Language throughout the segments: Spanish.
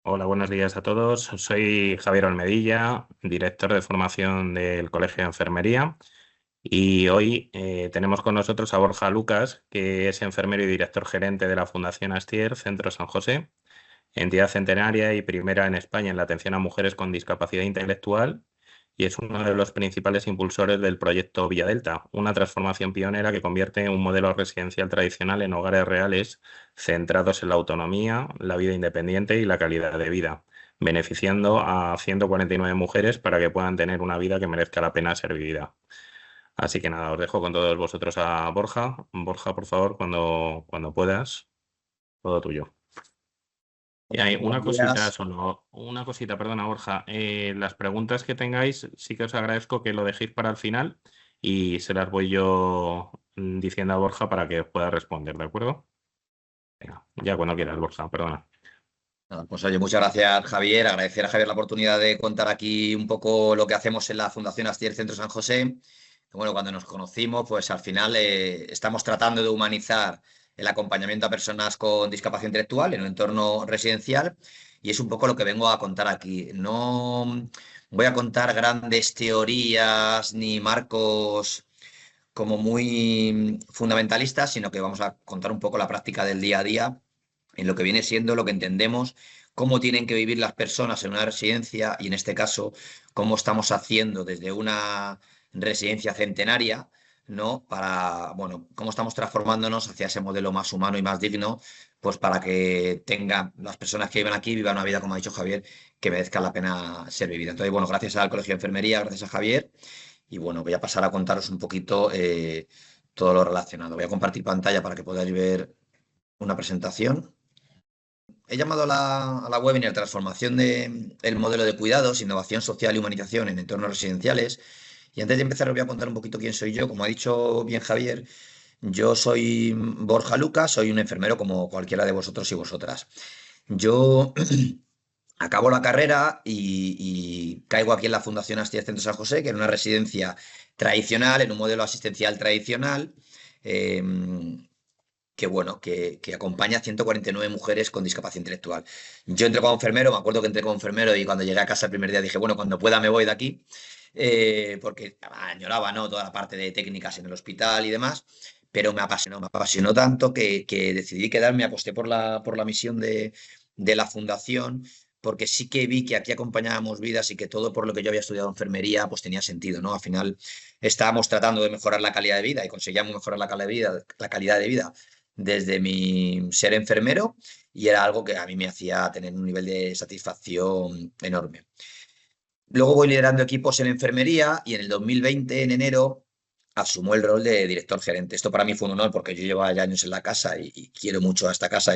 Hola, buenos días a todos. Soy Javier Olmedilla, director de formación del Colegio de Enfermería, y hoy tenemos con nosotros a Borja Lucas, que es enfermero y director gerente de la Fundación Astier, Centro San José, entidad centenaria y primera en España en la atención a mujeres con discapacidad intelectual, y es uno de los principales impulsores del proyecto Villa Delta, una transformación pionera que convierte un modelo residencial tradicional en hogares reales centrados en la autonomía, la vida independiente y la calidad de vida, beneficiando a 149 mujeres para que puedan tener una vida que merezca la pena ser vivida. Así que nada, os dejo con todos vosotros a Borja. Borja, por favor, cuando puedas, todo tuyo. Y hay Buenos una cosita días. solo, una cosita, perdona, Borja. Las preguntas que tengáis, sí que os agradezco que lo dejéis para el final y se las voy yo diciendo a Borja para que pueda responder, ¿de acuerdo? Venga, ya cuando quieras, Borja, perdona. Nada, pues oye, muchas gracias, Javier. Agradecer a Javier la oportunidad de contar aquí un poco lo que hacemos en la Fundación Astier Centro San José. Bueno, cuando nos conocimos, pues al final estamos tratando de humanizar el acompañamiento a personas con discapacidad intelectual en un entorno residencial y es un poco lo que vengo a contar aquí. No voy a contar grandes teorías ni marcos como muy fundamentalistas, sino que vamos a contar un poco la práctica del día a día en lo que viene siendo lo que entendemos, cómo tienen que vivir las personas en una residencia y en este caso, cómo estamos haciendo desde una residencia centenaria, ¿no? Para, bueno, cómo estamos transformándonos hacia ese modelo más humano y más digno, pues para que tengan las personas que viven aquí, vivan una vida, como ha dicho Javier, que merezca la pena ser vivida. Entonces, bueno, gracias al Colegio de Enfermería, gracias a Javier. Y bueno, voy a pasar a contaros un poquito todo lo relacionado. Voy a compartir pantalla para que podáis ver una presentación. He llamado a la webinar Transformación del modelo de cuidados, innovación social y humanización en entornos residenciales. Y antes de empezar os voy a contar un poquito quién soy yo. Como ha dicho bien Javier, yo soy Borja Lucas, soy un enfermero como cualquiera de vosotros y vosotras. Yo acabo la carrera y caigo aquí en la Fundación Astilla Centro San José, que era una residencia tradicional, en un modelo asistencial tradicional, eh, que bueno, que acompaña a 149 mujeres con discapacidad intelectual. Yo entré como enfermero, me acuerdo que entré como enfermero y cuando llegué a casa el primer día dije, bueno, cuando pueda me voy de aquí, porque añoraba, ¿no? Toda la parte de técnicas en el hospital y demás, pero me apasionó tanto que decidí quedarme, aposté por la misión de la fundación, porque sí que vi que aquí acompañábamos vidas y que todo por lo que yo había estudiado enfermería pues tenía sentido, ¿no? Al final estábamos tratando de mejorar la calidad de vida y conseguíamos mejorar la calidad de vida desde mi ser enfermero y era algo que a mí me hacía tener un nivel de satisfacción enorme. Luego voy liderando equipos en enfermería y en el 2020, en enero, asumo el rol de director gerente. Esto para mí fue un honor porque yo llevo ya años en la casa y quiero mucho a esta casa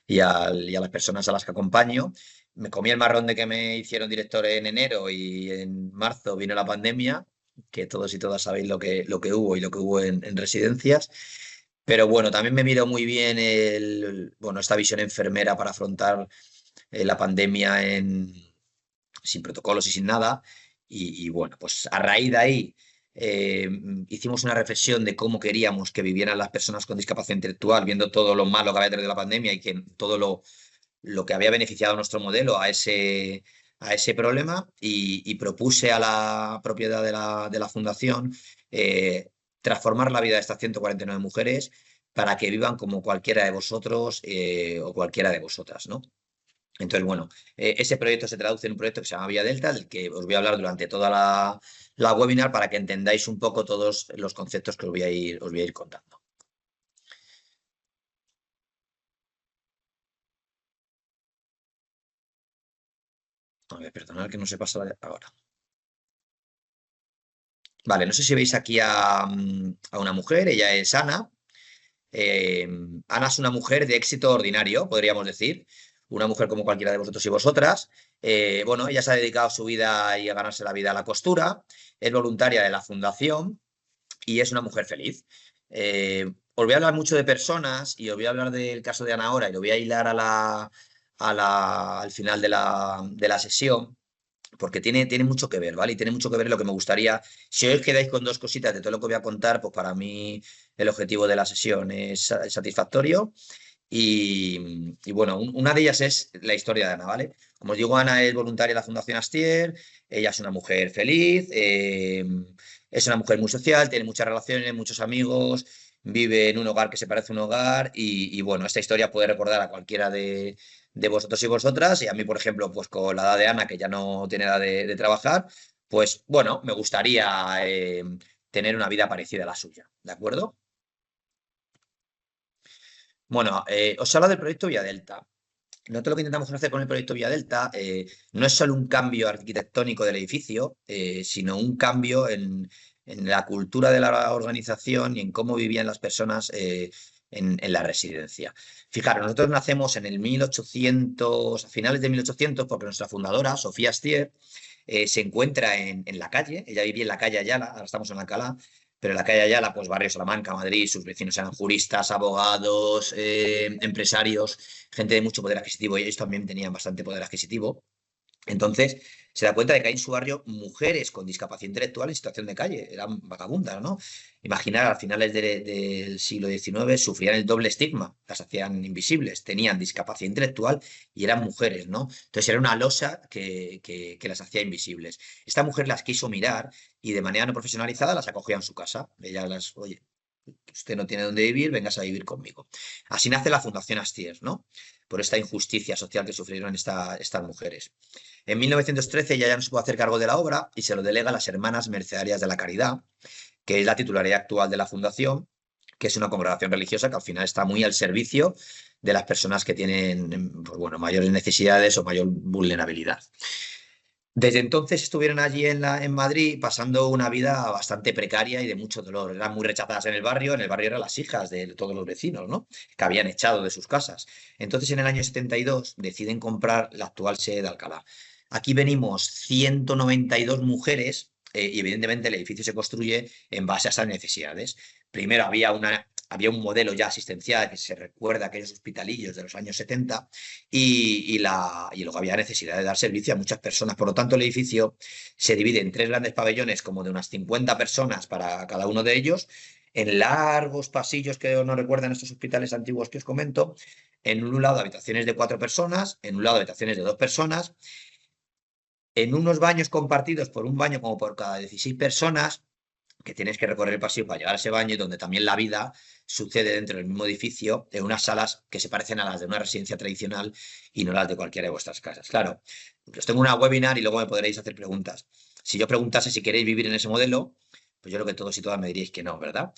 y a las personas a las que acompaño. Me comí el marrón de que me hicieron director en enero y en marzo vino la pandemia, que todos y todas sabéis lo que hubo y lo que hubo en residencias. Pero bueno, también me miró muy bien bueno, esta visión enfermera para afrontar la pandemia sin protocolos y sin nada. Y bueno, pues a raíz de ahí eh, hicimos una reflexión de cómo queríamos que vivieran las personas con discapacidad intelectual, viendo todo lo malo que había traído la pandemia y que todo lo que había beneficiado a nuestro modelo a ese problema y propuse a la propiedad de la fundación transformar la vida de estas 149 mujeres para que vivan como cualquiera de vosotros o cualquiera de vosotras, ¿no? Entonces, bueno, ese proyecto se traduce en un proyecto que se llama Vía Delta, del que os voy a hablar durante toda la webinar para que entendáis un poco todos los conceptos que os voy a ir contando. A ver, perdonad que no se pasa ahora. Vale, no sé si veis aquí a una mujer, ella es Ana. Eh, Ana es una mujer de éxito ordinario, podríamos decir. Una mujer como cualquiera de vosotros y vosotras. Bueno, ella se ha dedicado su vida y a ganarse la vida a la costura. Es voluntaria de la fundación y es una mujer feliz. Os voy a hablar mucho de personas y os voy a hablar del caso de Ana ahora y lo voy a hilar al final de la sesión porque tiene mucho que ver, ¿vale? Y tiene mucho que ver lo que me gustaría. Si hoy os quedáis con dos cositas de todo lo que voy a contar, pues para mí el objetivo de la sesión es satisfactorio. Y bueno, una de ellas es la historia de Ana, ¿vale? Como os digo, Ana es voluntaria de la Fundación Astier, ella es una mujer feliz, es una mujer muy social, tiene muchas relaciones, muchos amigos, vive en un hogar que se parece a un hogar y bueno, esta historia puede recordar a cualquiera de vosotros y vosotras y a mí, por ejemplo, pues con la edad de Ana, que ya no tiene edad de trabajar, pues bueno, me gustaría tener una vida parecida a la suya, ¿de acuerdo? Bueno, os hablo del proyecto Vía Delta. Nosotros lo que intentamos hacer con el proyecto Vía Delta no es solo un cambio arquitectónico del edificio, sino un cambio en la cultura de la organización y en cómo vivían las personas en la residencia. Fijaros, nosotros nacemos en el 1800, a finales de 1800, porque nuestra fundadora, Sofía Astier, se encuentra en la calle, ella vivía en la calle Ayala, ahora estamos en Alcalá, pero en la calle Ayala, pues barrio Salamanca, Madrid, sus vecinos eran juristas, abogados, empresarios, gente de mucho poder adquisitivo, y ellos también tenían bastante poder adquisitivo. Entonces, se da cuenta de que hay en su barrio mujeres con discapacidad intelectual en situación de calle, eran vagabundas, ¿no? Imaginar, a finales del siglo XIX sufrían el doble estigma, las hacían invisibles, tenían discapacidad intelectual y eran mujeres, ¿no? Entonces era una losa que las hacía invisibles. Esta mujer las quiso mirar y de manera no profesionalizada las acogía en su casa. Ella las, oye, usted no tiene dónde vivir, vengas a vivir conmigo. Así nace la Fundación Astier, ¿no? Por esta injusticia social que sufrieron estas mujeres. En 1913 ella ya no se puede hacer cargo de la obra y se lo delega a las Hermanas Mercedarias de la Caridad, que es la titularidad actual de la fundación, que es una congregación religiosa que al final está muy al servicio de las personas que tienen pues bueno, mayores necesidades o mayor vulnerabilidad. Desde entonces estuvieron allí en Madrid pasando una vida bastante precaria y de mucho dolor. Eran muy rechazadas en el barrio eran las hijas de todos los vecinos, ¿no? Que habían echado de sus casas. Entonces en el año 72 deciden comprar la actual sede de Alcalá. Aquí venimos 192 mujeres y evidentemente el edificio se construye en base a esas necesidades. Primero había un modelo ya asistencial que se recuerda a aquellos hospitalillos de los años 70 y luego había necesidad de dar servicio a muchas personas. Por lo tanto, el edificio se divide en tres grandes pabellones, como de unas 50 personas para cada uno de ellos, en largos pasillos que nos recuerdan estos hospitales antiguos que os comento. En un lado, habitaciones de 4 personas, en un lado, habitaciones de 2 personas, en unos baños compartidos por un baño como por cada 16 personas que tienes que recorrer el pasillo para llegar a ese baño y donde también la vida sucede dentro del mismo edificio, en unas salas que se parecen a las de una residencia tradicional y no las de cualquiera de vuestras casas. Claro, os tengo una webinar y luego me podréis hacer preguntas. Si yo preguntase si queréis vivir en ese modelo, pues yo creo que todos y todas me diríais que no, ¿verdad?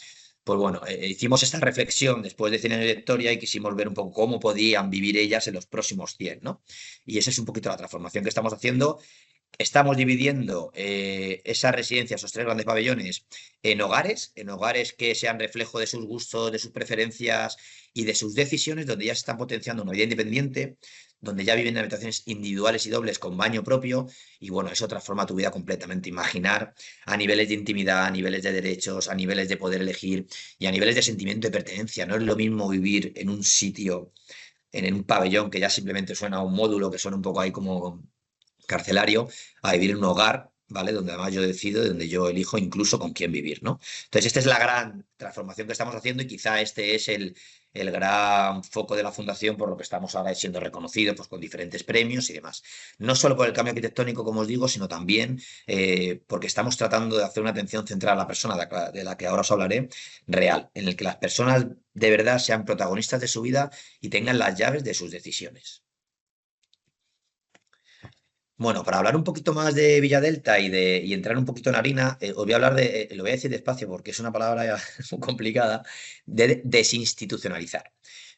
Pues bueno, hicimos esta reflexión después de 100 años de historia y quisimos ver un poco cómo podían vivir ellas en los próximos 100, ¿no? Y esa es un poquito la transformación que estamos haciendo. Estamos dividiendo esas residencias, esos tres grandes pabellones, en hogares que sean reflejo de sus gustos, de sus preferencias y de sus decisiones, donde ya se están potenciando una vida independiente, donde ya viven en habitaciones individuales y dobles con baño propio, y bueno, eso transforma tu vida completamente. Imaginar a niveles de intimidad, a niveles de derechos, a niveles de poder elegir y a niveles de sentimiento de pertenencia. No es lo mismo vivir en un sitio, en un pabellón que ya simplemente suena a un módulo, que suena un poco ahí como carcelario, a vivir en un hogar, ¿vale? Donde además yo decido, donde yo elijo incluso con quién vivir, ¿no? Entonces, esta es la gran transformación que estamos haciendo y quizá este es el gran foco de la fundación por lo que estamos ahora siendo reconocidos pues, con diferentes premios y demás. No solo por el cambio arquitectónico, como os digo, sino también porque estamos tratando de hacer una atención central a la persona de la que ahora os hablaré, real, en el que las personas de verdad sean protagonistas de su vida y tengan las llaves de sus decisiones. Bueno, para hablar un poquito más de Villadelta y entrar un poquito en harina, os voy a hablar lo voy a decir despacio porque es una palabra ya muy complicada, de desinstitucionalizar.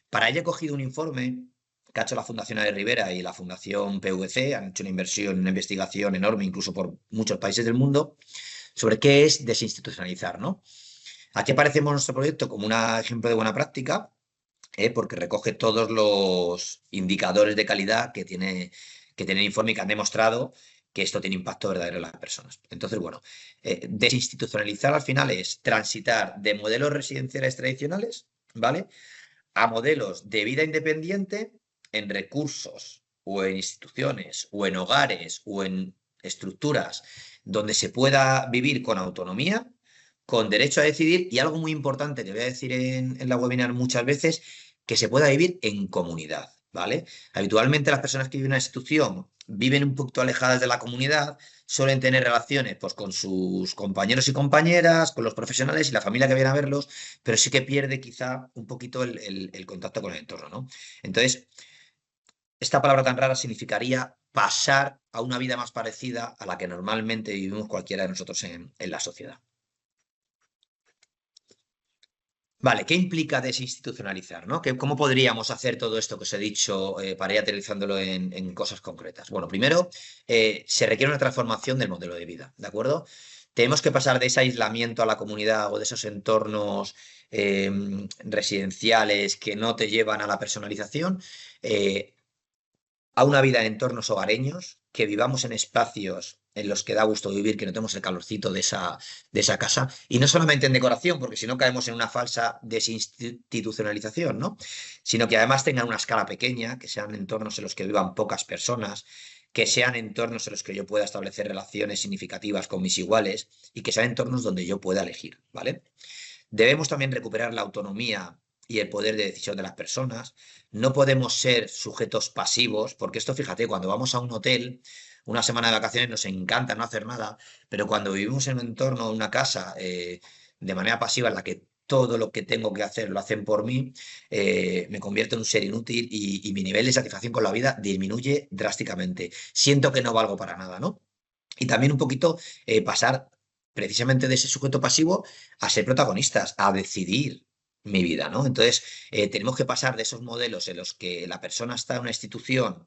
Para ello he cogido un informe que ha hecho la Fundación de Rivera y la Fundación PVC, han hecho una inversión, una investigación enorme, incluso por muchos países del mundo, sobre qué es desinstitucionalizar, ¿no? Aquí aparecemos nuestro proyecto como un ejemplo de buena práctica, porque recoge todos los indicadores de calidad que tiene el informe y que han demostrado que esto tiene impacto verdadero en las personas. Entonces, bueno, desinstitucionalizar al final es transitar de modelos residenciales tradicionales, ¿vale? A modelos de vida independiente en recursos o en instituciones o en hogares o en estructuras donde se pueda vivir con autonomía, con derecho a decidir y algo muy importante que voy a decir en la webinar muchas veces, que se pueda vivir en comunidad, ¿vale? Habitualmente las personas que viven en una institución viven un poquito alejadas de la comunidad, suelen tener relaciones pues, con sus compañeros y compañeras, con los profesionales y la familia que viene a verlos, pero sí que pierde quizá un poquito el contacto con el entorno, ¿no? Entonces, esta palabra tan rara significaría pasar a una vida más parecida a la que normalmente vivimos cualquiera de nosotros en la sociedad. Vale, ¿qué implica desinstitucionalizar, ¿no? ¿Cómo podríamos hacer todo esto que os he dicho para ir aterrizándolo en cosas concretas? Bueno, primero, se requiere una transformación del modelo de vida, ¿de acuerdo? Tenemos que pasar de ese aislamiento a la comunidad o de esos entornos residenciales que no te llevan a la personalización, eh, a una vida en entornos hogareños, que vivamos en espacios en los que da gusto vivir, que notemos el calorcito de esa casa, y no solamente en decoración, porque si no caemos en una falsa desinstitucionalización, ¿no? Sino que además tengan una escala pequeña, que sean entornos en los que vivan pocas personas, que sean entornos en los que yo pueda establecer relaciones significativas con mis iguales y que sean entornos donde yo pueda elegir, ¿vale? Debemos también recuperar la autonomía y el poder de decisión de las personas. No podemos ser sujetos pasivos, porque esto, fíjate, cuando vamos a un hotel, una semana de vacaciones nos encanta no hacer nada, pero cuando vivimos en un entorno, una casa, de manera pasiva en la que todo lo que tengo que hacer lo hacen por mí, me convierto en un ser inútil y mi nivel de satisfacción con la vida disminuye drásticamente. Siento que no valgo para nada, ¿no? Y también un poquito pasar precisamente de ese sujeto pasivo a ser protagonistas, a decidir mi vida, ¿no? Entonces, tenemos que pasar de esos modelos en los que la persona está en una institución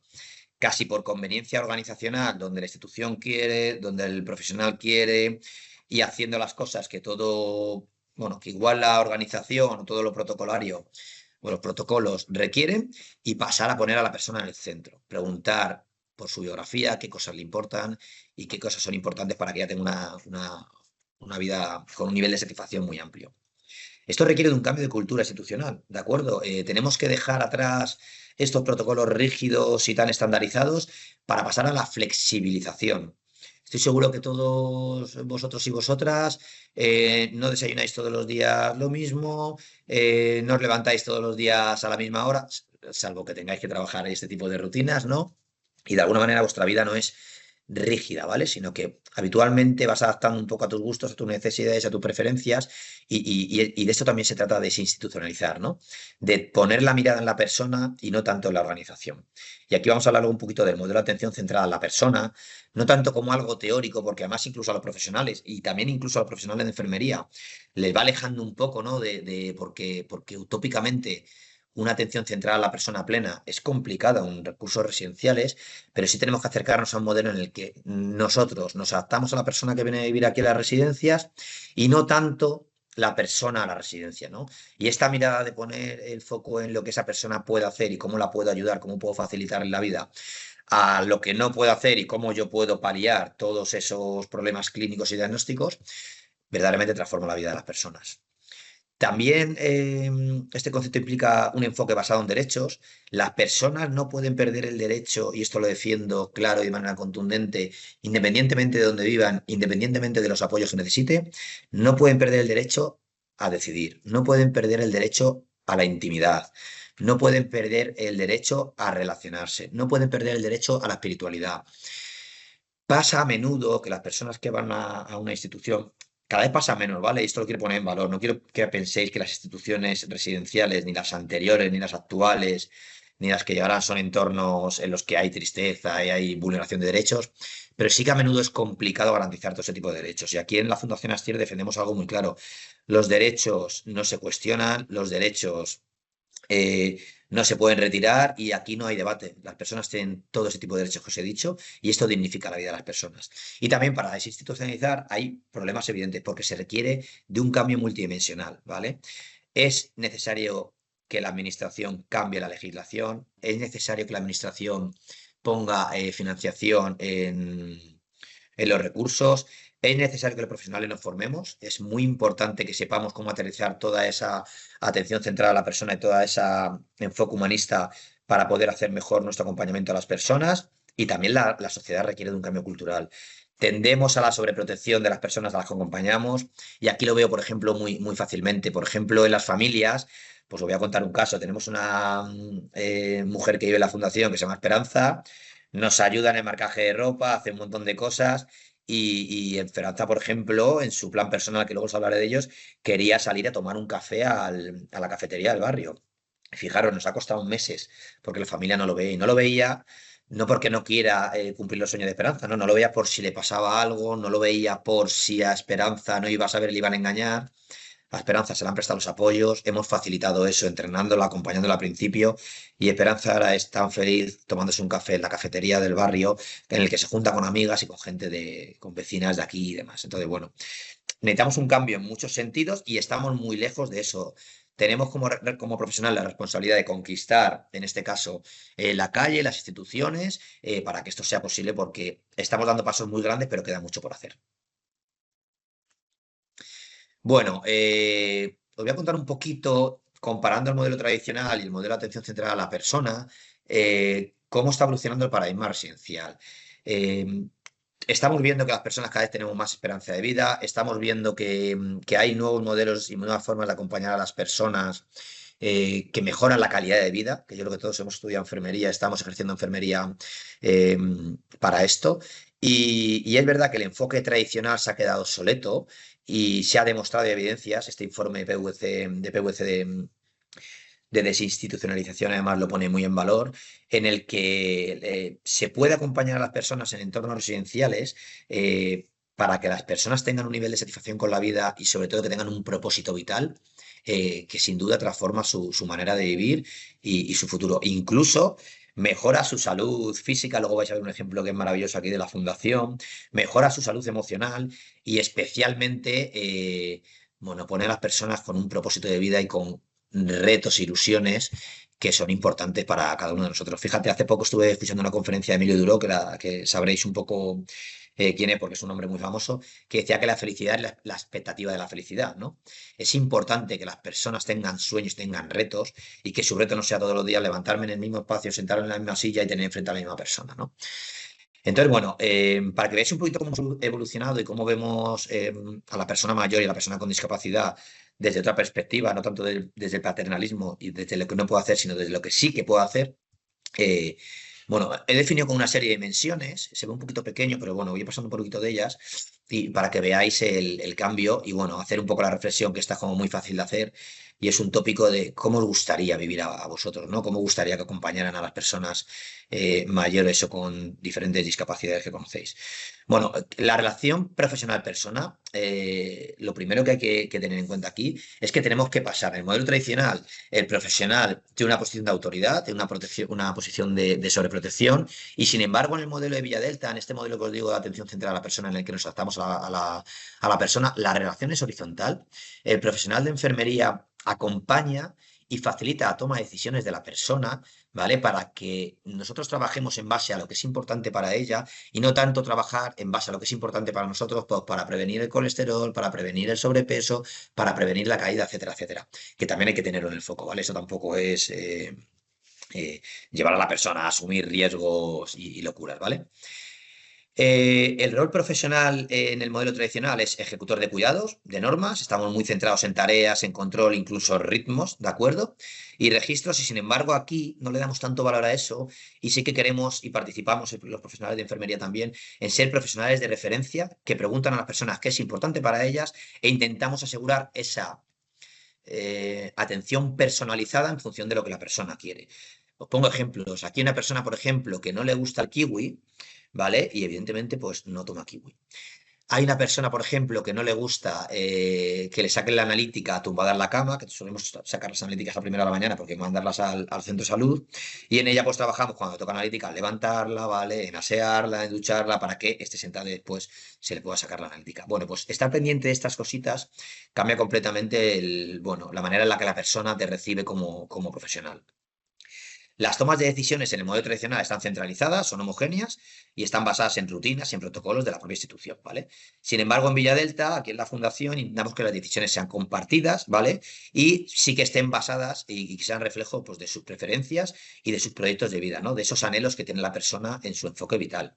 casi por conveniencia organizacional, donde la institución quiere, donde el profesional quiere, y haciendo las cosas que todo, bueno, que igual la organización o todo lo protocolario o los protocolos requieren, y pasar a poner a la persona en el centro. Preguntar por su biografía, qué cosas le importan y qué cosas son importantes para que ella tenga una vida con un nivel de satisfacción muy amplio. Esto requiere de un cambio de cultura institucional, ¿de acuerdo? Tenemos que dejar atrás estos protocolos rígidos y tan estandarizados para pasar a la flexibilización. Estoy seguro que todos vosotros y vosotras no desayunáis todos los días lo mismo, no os levantáis todos los días a la misma hora, salvo que tengáis que trabajar este tipo de rutinas, ¿no? Y de alguna manera vuestra vida no es rígida, ¿vale? Sino que habitualmente vas adaptando un poco a tus gustos, a tus necesidades, a tus preferencias, y de esto también se trata de desinstitucionalizar, ¿no? De poner la mirada en la persona y no tanto en la organización. Y aquí vamos a hablar un poquito del modelo de atención centrada en la persona, no tanto como algo teórico, porque además incluso a los profesionales y también incluso a los profesionales de enfermería les va alejando un poco, ¿no? Porque utópicamente una atención centrada a la persona plena es complicada en recursos residenciales, pero sí tenemos que acercarnos a un modelo en el que nosotros nos adaptamos a la persona que viene a vivir aquí a las residencias y no tanto la persona a la residencia, ¿no? Y esta mirada de poner el foco en lo que esa persona puede hacer y cómo la puedo ayudar, cómo puedo facilitarle la vida, a lo que no puedo hacer y cómo yo puedo paliar todos esos problemas clínicos y diagnósticos, verdaderamente transforma la vida de las personas. También este concepto implica un enfoque basado en derechos. Las personas no pueden perder el derecho, y esto lo defiendo claro y de manera contundente, independientemente de donde vivan, independientemente de los apoyos que necesiten, no pueden perder el derecho a decidir, no pueden perder el derecho a la intimidad, no pueden perder el derecho a relacionarse, no pueden perder el derecho a la espiritualidad. Pasa a menudo que las personas que van a una institución, cada vez pasa menos, ¿vale? Y esto lo quiero poner en valor. No quiero que penséis que las instituciones residenciales, ni las anteriores, ni las actuales, ni las que llegarán, son entornos en los que hay tristeza y hay vulneración de derechos, pero sí que a menudo es complicado garantizar todo ese tipo de derechos. Y aquí en la Fundación Astier defendemos algo muy claro. Los derechos no se cuestionan, los derechos eh, no se pueden retirar y aquí no hay debate. Las personas tienen todo ese tipo de derechos que os he dicho y esto dignifica la vida de las personas. Y también para desinstitucionalizar hay problemas evidentes porque se requiere de un cambio multidimensional, ¿vale? Es necesario que la administración cambie la legislación, es necesario que la administración ponga financiación en los recursos. Es necesario que los profesionales nos formemos. Es muy importante que sepamos cómo aterrizar toda esa atención centrada a la persona y toda esa enfoque humanista para poder hacer mejor nuestro acompañamiento a las personas. Y también la sociedad requiere de un cambio cultural. Tendemos a la sobreprotección de las personas a las que acompañamos. Y aquí lo veo, por ejemplo, muy, muy fácilmente. Por ejemplo, en las familias, Pues os voy a contar un caso. Tenemos una mujer que vive en la fundación que se llama Esperanza, nos ayuda en el marcaje de ropa, hace un montón de cosas. Y Esperanza, por ejemplo, en su plan personal, que luego os hablaré de ellos, quería salir a tomar un café a la cafetería del barrio. Fijaros, nos ha costado meses porque la familia no lo veía y no lo veía. No porque no quiera cumplir los sueños de Esperanza, no lo veía por si le pasaba algo, no lo veía por si a Esperanza no iba a saber, le iban a engañar. A Esperanza se le han prestado los apoyos, hemos facilitado eso, entrenándola, acompañándola al principio, y Esperanza ahora es tan feliz tomándose un café en la cafetería del barrio, en el que se junta con amigas y con gente con vecinas de aquí y demás. Entonces, bueno, necesitamos un cambio en muchos sentidos y estamos muy lejos de eso. Tenemos como profesional la responsabilidad de conquistar, en este caso, la calle, las instituciones, para que esto sea posible, porque estamos dando pasos muy grandes, pero queda mucho por hacer. Bueno, os voy a contar un poquito, comparando el modelo tradicional y el modelo de atención centrada a la persona, cómo está evolucionando el paradigma residencial. Eh, Estamos viendo que las personas cada vez tenemos más esperanza de vida, estamos viendo que hay nuevos modelos y nuevas formas de acompañar a las personas que mejoran la calidad de vida, que yo creo que todos hemos estudiado enfermería, estamos ejerciendo enfermería eh, para esto. Y es verdad que el enfoque tradicional se ha quedado obsoleto y se ha demostrado y evidencias, este informe PVC de desinstitucionalización, además lo pone muy en valor, en el que se puede acompañar a las personas en entornos residenciales para que las personas tengan un nivel de satisfacción con la vida y sobre todo que tengan un propósito vital. Que sin duda transforma su manera de vivir y su futuro. Incluso mejora su salud física, luego vais a ver un ejemplo que es maravilloso aquí de la fundación, mejora su salud emocional y especialmente, bueno, pone a las personas con un propósito de vida y con retos, ilusiones que son importantes para cada uno de nosotros. Fíjate, hace poco estuve escuchando una conferencia de Emilio Duró, que sabréis un poco quién es, porque es un hombre muy famoso, que decía que la felicidad es la expectativa de la felicidad, ¿no? Es importante que las personas tengan sueños, tengan retos, y que su reto no sea todos los días levantarme en el mismo espacio, sentarme en la misma silla y tener enfrente a la misma persona, ¿no? Entonces, bueno, para que veáis un poquito cómo hemos evolucionado y cómo vemos a la persona mayor y a la persona con discapacidad desde otra perspectiva, no tanto desde el paternalismo y desde lo que no puedo hacer, sino desde lo que sí que puedo hacer, eh, bueno, he definido con una serie de dimensiones, se ve un poquito pequeño, pero bueno, voy pasando por un poquito de ellas y para que veáis el cambio y bueno, hacer un poco la reflexión que está como muy fácil de hacer y es un tópico de cómo os gustaría vivir a vosotros, ¿no? Cómo gustaría que acompañaran a las personas mayores o con diferentes discapacidades que conocéis. Bueno, la relación profesional-persona, lo primero que hay que tener en cuenta aquí es que tenemos que pasar en el modelo tradicional. El profesional tiene una posición de autoridad, tiene una posición de sobreprotección y sin embargo en el modelo de Villadelta, en este modelo que os digo de atención centrada a la persona en el que nos adaptamos a la persona, la relación es horizontal. El profesional de enfermería acompaña y facilita la toma de decisiones de la persona, ¿vale? Para que nosotros trabajemos en base a lo que es importante para ella y no tanto trabajar en base a lo que es importante para nosotros, pues para prevenir el colesterol, para prevenir el sobrepeso, para prevenir la caída, etcétera, etcétera. Que también hay que tenerlo en el foco, ¿vale? Eso tampoco es eh, llevar a la persona a asumir riesgos y locuras, ¿vale? El rol profesional en el modelo tradicional es ejecutor de cuidados, de normas, estamos muy centrados en tareas, en control, incluso ritmos, ¿de acuerdo? Y registros, y sin embargo aquí no le damos tanto valor a eso y sí que queremos y participamos los profesionales de enfermería también en ser profesionales de referencia que preguntan a las personas qué es importante para ellas e intentamos asegurar esa atención personalizada en función de lo que la persona quiere. Os pongo ejemplos. Aquí hay una persona, por ejemplo, que no le gusta el kiwi, ¿vale? Y evidentemente, pues no toma kiwi. Hay una persona, por ejemplo, que no le gusta que le saquen la analítica tumbada en la cama, que solemos sacar las analíticas a primera de la mañana porque hay que mandarlas al centro de salud, y en ella pues trabajamos cuando toca analítica, levantarla, ¿vale? En asearla, en ducharla, para que esté sentada y después se le pueda sacar la analítica. Bueno, pues estar pendiente de estas cositas cambia completamente bueno, la manera en la que la persona te recibe como profesional. Las tomas de decisiones en el modelo tradicional están centralizadas, son homogéneas y están basadas en rutinas y en protocolos de la propia institución, ¿vale? Sin embargo, en Villadelta, aquí en la fundación, intentamos que las decisiones sean compartidas, ¿vale? Y sí que estén basadas y que sean reflejo pues, de sus preferencias y de sus proyectos de vida, ¿no? De esos anhelos que tiene la persona en su enfoque vital.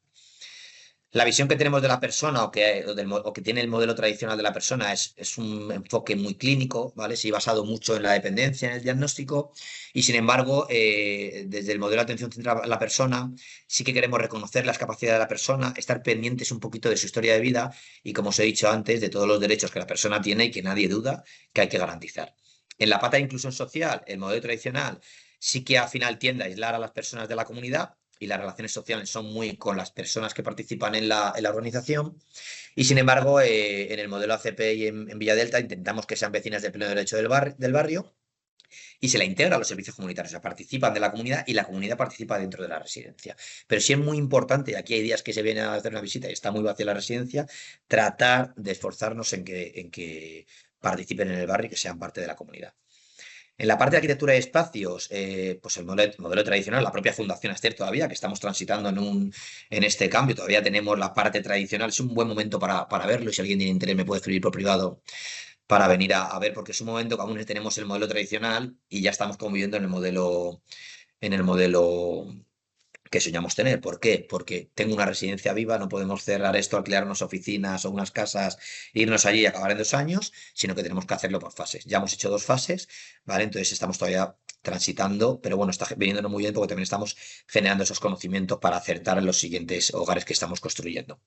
La visión que tenemos de la persona o que tiene el modelo tradicional de la persona es un enfoque muy clínico, ¿vale? Sí, basado mucho en la dependencia, en el diagnóstico, y sin embargo, desde el modelo de atención centrada a la persona, sí que queremos reconocer las capacidades de la persona, estar pendientes un poquito de su historia de vida y, como os he dicho antes, de todos los derechos que la persona tiene y que nadie duda que hay que garantizar. En la pata de inclusión social, el modelo tradicional sí que al final tiende a aislar a las personas de la comunidad y las relaciones sociales son muy con las personas que participan en la organización. Y sin embargo, en el modelo ACP y en Villadelta intentamos que sean vecinas de pleno derecho del barrio y se la integra a los servicios comunitarios. O sea, participan de la comunidad y la comunidad participa dentro de la residencia. Pero sí es muy importante, aquí hay días que se vienen a hacer una visita y está muy vacía la residencia, tratar de esforzarnos en que participen en el barrio y que sean parte de la comunidad. En la parte de arquitectura de espacios, pues el modelo tradicional, la propia Fundación Aster todavía, que estamos transitando en este cambio, todavía tenemos la parte tradicional, es un buen momento para verlo y si alguien tiene interés me puede escribir por privado para venir a ver, porque es un momento que aún tenemos el modelo tradicional y ya estamos conviviendo en el modelo que soñamos tener. ¿Por qué? Porque tengo una residencia viva, no podemos cerrar esto, alquilar unas oficinas o unas casas, irnos allí y acabar en 2 años, sino que tenemos que hacerlo por fases. Ya hemos hecho 2 fases, ¿vale? Entonces estamos todavía transitando, pero bueno, está viniéndonos muy bien porque también estamos generando esos conocimientos para acertar en los siguientes hogares que estamos construyendo.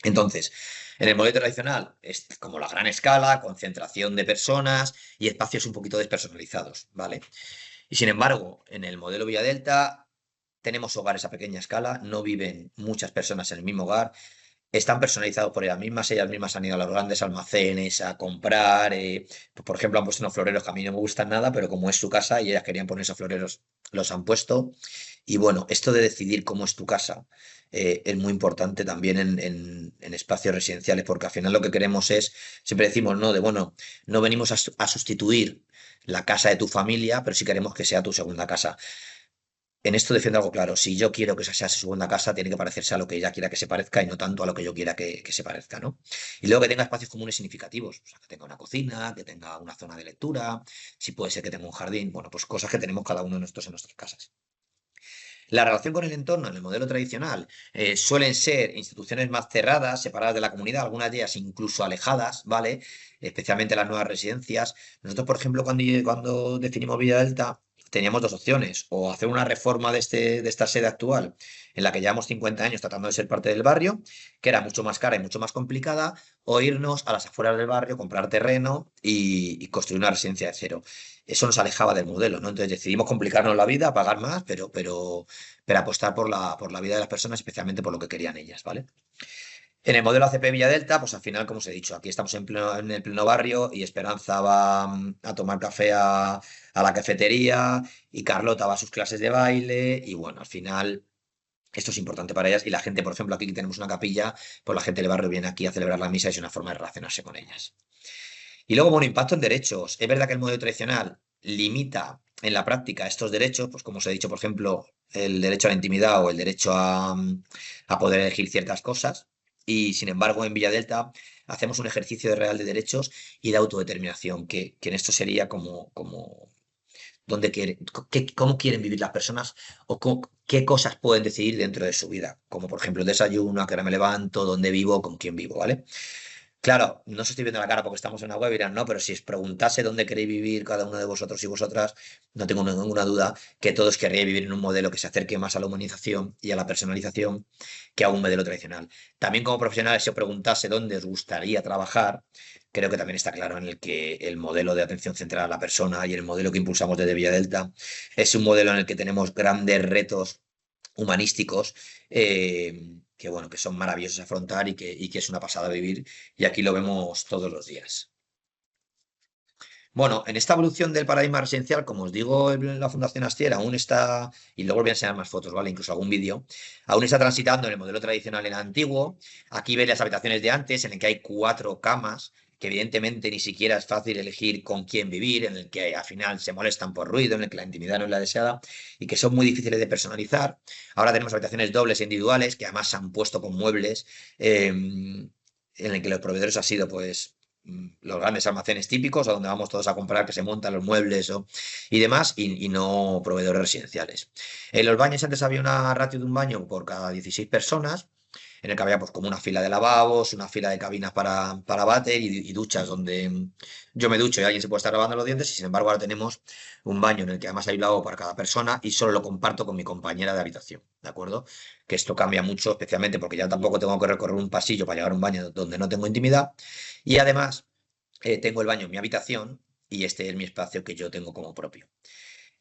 Entonces, en el modelo tradicional es como la gran escala, concentración de personas y espacios un poquito despersonalizados, ¿vale? Y sin embargo, en el modelo Villa Delta tenemos hogares a pequeña escala, no viven muchas personas en el mismo hogar, están personalizados por ellas mismas han ido a los grandes almacenes a comprar, pues, por ejemplo, han puesto unos floreros que a mí no me gustan nada, pero como es su casa y ellas querían poner esos floreros, los han puesto. Y bueno, esto de decidir cómo es tu casa es muy importante también en espacios residenciales, porque al final lo que queremos es, siempre decimos, no, de bueno, no venimos a sustituir la casa de tu familia, pero sí queremos que sea tu segunda casa. En esto defiendo algo claro. Si yo quiero que esa sea su segunda casa, tiene que parecerse a lo que ella quiera que se parezca y no tanto a lo que yo quiera que se parezca, ¿no? Y luego que tenga espacios comunes significativos. O sea, que tenga una cocina, que tenga una zona de lectura, si puede ser que tenga un jardín. Bueno, pues cosas que tenemos cada uno de nosotros en nuestras casas. La relación con el entorno en el modelo tradicional suelen ser instituciones más cerradas, separadas de la comunidad, algunas de ellas incluso alejadas, ¿vale? Especialmente las nuevas residencias. Nosotros, por ejemplo, cuando definimos Villa Delta, teníamos 2 opciones, o hacer una reforma de esta sede actual, en la que llevamos 50 años tratando de ser parte del barrio, que era mucho más cara y mucho más complicada, o irnos a las afueras del barrio, comprar terreno y construir una residencia de cero. Eso nos alejaba del modelo, ¿no? Entonces decidimos complicarnos la vida, pagar más, pero apostar por la vida de las personas, especialmente por lo que querían ellas, ¿vale? En el modelo ACP Villa Delta, pues al final, como os he dicho, aquí estamos en el pleno barrio y Esperanza va a tomar café a la cafetería y Carlota va a sus clases de baile y bueno, al final esto es importante para ellas y la gente, por ejemplo, aquí que tenemos una capilla, pues la gente del barrio viene aquí a celebrar la misa y es una forma de relacionarse con ellas. Y luego, bueno, impacto en derechos. Es verdad que el modelo tradicional limita en la práctica estos derechos, pues como os he dicho, por ejemplo, el derecho a la intimidad o el derecho a poder elegir ciertas cosas. Y sin embargo, en Villa Delta hacemos un ejercicio de real de derechos y de autodeterminación, que en esto sería como dónde quieren, cómo quieren vivir las personas o qué cosas pueden decidir dentro de su vida. Como por ejemplo, el desayuno, a qué hora me levanto, dónde vivo, con quién vivo, ¿vale? Claro, no os estoy viendo la cara porque estamos en una web y dirán, no, pero si os preguntase dónde queréis vivir cada uno de vosotros y vosotras, no tengo ninguna duda que todos querríais vivir en un modelo que se acerque más a la humanización y a la personalización que a un modelo tradicional. También como profesionales, si os preguntase dónde os gustaría trabajar, creo que también está claro en el que el modelo de atención centrada a la persona y el modelo que impulsamos desde Vía Delta es un modelo en el que tenemos grandes retos humanísticos que, bueno, que son maravillosos a afrontar y que es una pasada vivir y aquí lo vemos todos los días. Bueno, en esta evolución del paradigma residencial, como os digo, la Fundación Astier aún está, y luego os voy a enseñar más fotos, ¿vale? Incluso algún vídeo, aún está transitando en el modelo tradicional en el antiguo. Aquí veis las habitaciones de antes, en el que hay 4 camas, que evidentemente ni siquiera es fácil elegir con quién vivir, en el que al final se molestan por ruido, en el que la intimidad no es la deseada, y que son muy difíciles de personalizar. Ahora tenemos habitaciones dobles e individuales, que además se han puesto con muebles, en el que los proveedores han sido, pues los grandes almacenes típicos, a donde vamos todos a comprar, que se montan los muebles y demás, y no proveedores residenciales. En los baños antes había una ratio de un baño por cada 16 personas. en el que había pues como una fila de lavabos, una fila de cabinas para váter y duchas donde yo me ducho y alguien se puede estar lavando los dientes y sin embargo ahora tenemos un baño en el que además hay un lavabo para cada persona y solo lo comparto con mi compañera de habitación, ¿de acuerdo? Que esto cambia mucho, especialmente porque ya tampoco tengo que recorrer un pasillo para llegar a un baño donde no tengo intimidad y además tengo el baño en mi habitación y este es mi espacio que yo tengo como propio.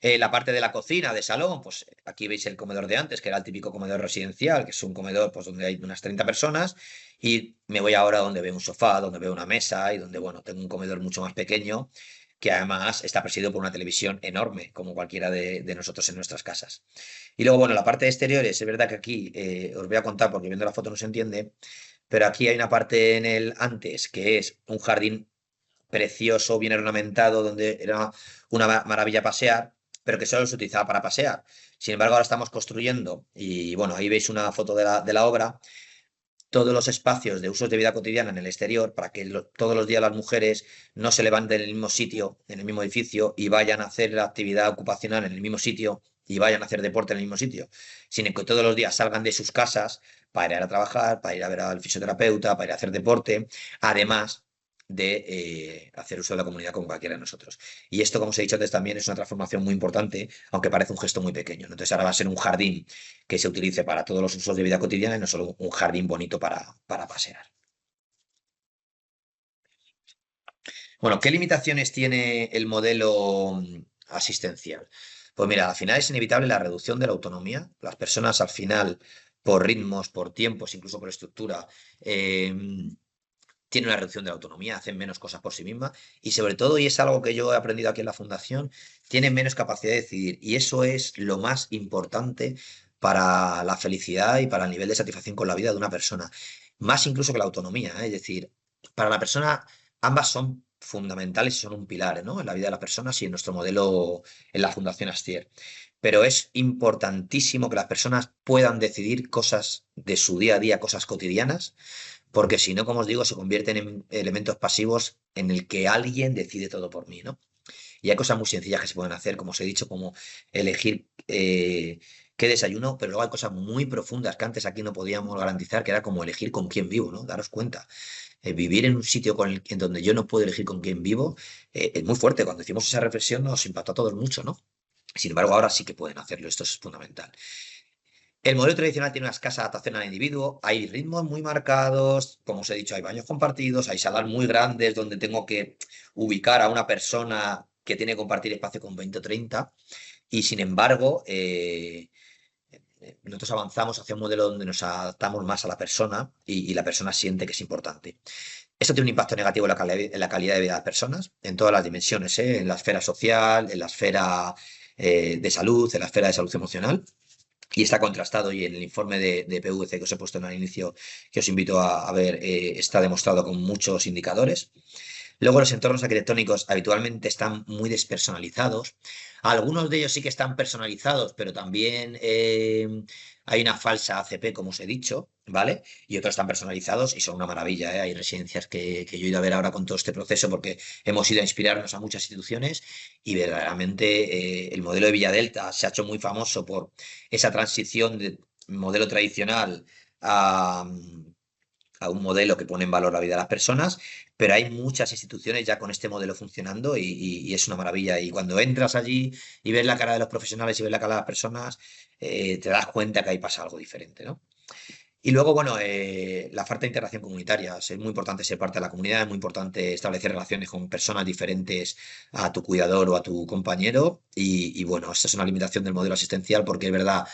La parte de la cocina, de salón, pues aquí veis el comedor de antes, que era el típico comedor residencial, que es un comedor pues, donde hay unas 30 personas, y me voy ahora donde veo un sofá, donde veo una mesa y donde, bueno, tengo un comedor mucho más pequeño, que además está presidido por una televisión enorme, como cualquiera de nosotros en nuestras casas. Y luego, bueno, la parte de exteriores, es verdad que aquí os voy a contar, porque viendo la foto no se entiende, pero aquí hay una parte en el antes, que es un jardín precioso, bien ornamentado, donde era una maravilla pasear, pero que solo se utilizaba para pasear. Sin embargo, ahora estamos construyendo, y bueno, ahí veis una foto de la obra, todos los espacios de usos de vida cotidiana en el exterior, para que todos los días las mujeres no se levanten en el mismo sitio, en el mismo edificio, y vayan a hacer la actividad ocupacional en el mismo sitio, y vayan a hacer deporte en el mismo sitio, sino que todos los días salgan de sus casas para ir a trabajar, para ir a ver al fisioterapeuta, para ir a hacer deporte, además de hacer uso de la comunidad con cualquiera de nosotros. Y esto, como os he dicho antes, también es una transformación muy importante, aunque parece un gesto muy pequeño, ¿no? Entonces ahora va a ser un jardín que se utilice para todos los usos de vida cotidiana y no solo un jardín bonito para pasear. Bueno, ¿qué limitaciones tiene el modelo asistencial? Pues mira, al final es inevitable la reducción de la autonomía. Las personas al final, por ritmos, por tiempos, incluso por estructura, tienen una reducción de la autonomía, hacen menos cosas por sí mismas y sobre todo, y es algo que yo he aprendido aquí en la fundación, tienen menos capacidad de decidir y eso es lo más importante para la felicidad y para el nivel de satisfacción con la vida de una persona, más incluso que la autonomía, ¿eh? Es decir, para la persona ambas son fundamentales y son un pilar, ¿no? En la vida de las personas y en nuestro modelo en la Fundación Astier. Pero es importantísimo que las personas puedan decidir cosas de su día a día, cosas cotidianas, porque si no, como os digo, se convierten en elementos pasivos en el que alguien decide todo por mí, ¿no? Y hay cosas muy sencillas que se pueden hacer, como os he dicho, como elegir qué desayuno, pero luego hay cosas muy profundas que antes aquí no podíamos garantizar, que era como elegir con quién vivo, ¿no? Daros cuenta. Vivir en un sitio en donde yo no puedo elegir con quién vivo es muy fuerte. Cuando hicimos esa reflexión nos impactó a todos mucho, ¿no? Sin embargo, ahora sí que pueden hacerlo. Esto es fundamental. El modelo tradicional tiene una escasa adaptación al individuo, hay ritmos muy marcados, como os he dicho, hay baños compartidos, hay salas muy grandes donde tengo que ubicar a una persona que tiene que compartir espacio con 20 o 30, y sin embargo, nosotros avanzamos hacia un modelo donde nos adaptamos más a la persona y la persona siente que es importante. Esto tiene un impacto negativo en la calidad de vida de las personas, en todas las dimensiones, ¿eh? En la esfera social, en la esfera de salud, en la esfera de salud emocional. Y está contrastado y en el informe de PVC que os he puesto en el inicio, que os invito a ver, está demostrado con muchos indicadores. Luego los entornos arquitectónicos habitualmente están muy despersonalizados. Algunos de ellos sí que están personalizados, pero también hay una falsa ACP, como os he dicho, ¿vale? Y otros están personalizados y son una maravilla, ¿eh? Hay residencias que yo he ido a ver ahora con todo este proceso porque hemos ido a inspirarnos a muchas instituciones y verdaderamente el modelo de Villa Delta se ha hecho muy famoso por esa transición de modelo tradicional a a un modelo que pone en valor la vida de las personas, pero hay muchas instituciones ya con este modelo funcionando y es una maravilla. Y cuando entras allí y ves la cara de los profesionales y ves la cara de las personas, te das cuenta que ahí pasa algo diferente, ¿no? Y luego, bueno, la falta de integración comunitaria. Es muy importante ser parte de la comunidad, es muy importante establecer relaciones con personas diferentes a tu cuidador o a tu compañero. Y bueno, esta es una limitación del modelo asistencial porque es verdad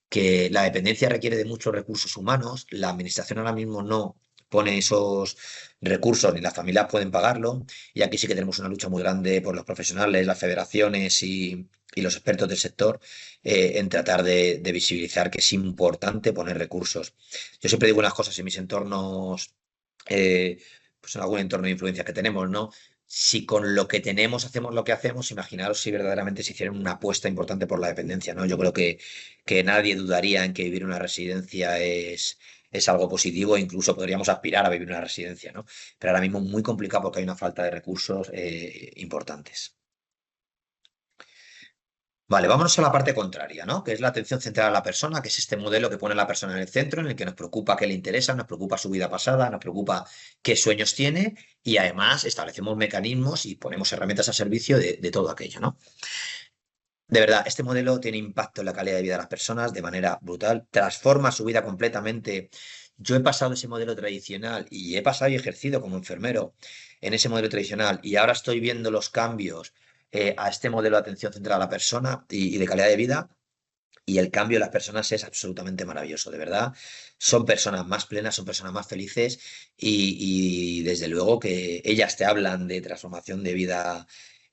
que la dependencia requiere de muchos recursos humanos, la administración ahora mismo no pone esos recursos ni las familias pueden pagarlo y aquí sí que tenemos una lucha muy grande por los profesionales, las federaciones y los expertos del sector en tratar de visibilizar que es importante poner recursos. Yo siempre digo unas cosas en mis entornos, pues en algún entorno de influencia que tenemos, ¿no? Si con lo que tenemos hacemos lo que hacemos, imaginaros si verdaderamente se hiciera una apuesta importante por la dependencia, ¿no? Yo creo que nadie dudaría en que vivir en una residencia es algo positivo e incluso podríamos aspirar a vivir en una residencia, ¿no? Pero ahora mismo es muy complicado porque hay una falta de recursos importantes. Vale, vámonos a la parte contraria, ¿no? Que es la atención centrada a la persona, que es este modelo que pone a la persona en el centro, en el que nos preocupa qué le interesa, nos preocupa su vida pasada, nos preocupa qué sueños tiene y además establecemos mecanismos y ponemos herramientas a servicio de todo aquello, ¿no? De verdad, este modelo tiene impacto en la calidad de vida de las personas de manera brutal, transforma su vida completamente. Yo he pasado ese modelo tradicional y he pasado y ejercido como enfermero en ese modelo tradicional y ahora estoy viendo los cambios a este modelo de atención centrada a la persona y de calidad de vida y el cambio de las personas es absolutamente maravilloso, de verdad. Son personas más plenas, son personas más felices y desde luego que ellas te hablan de transformación de vida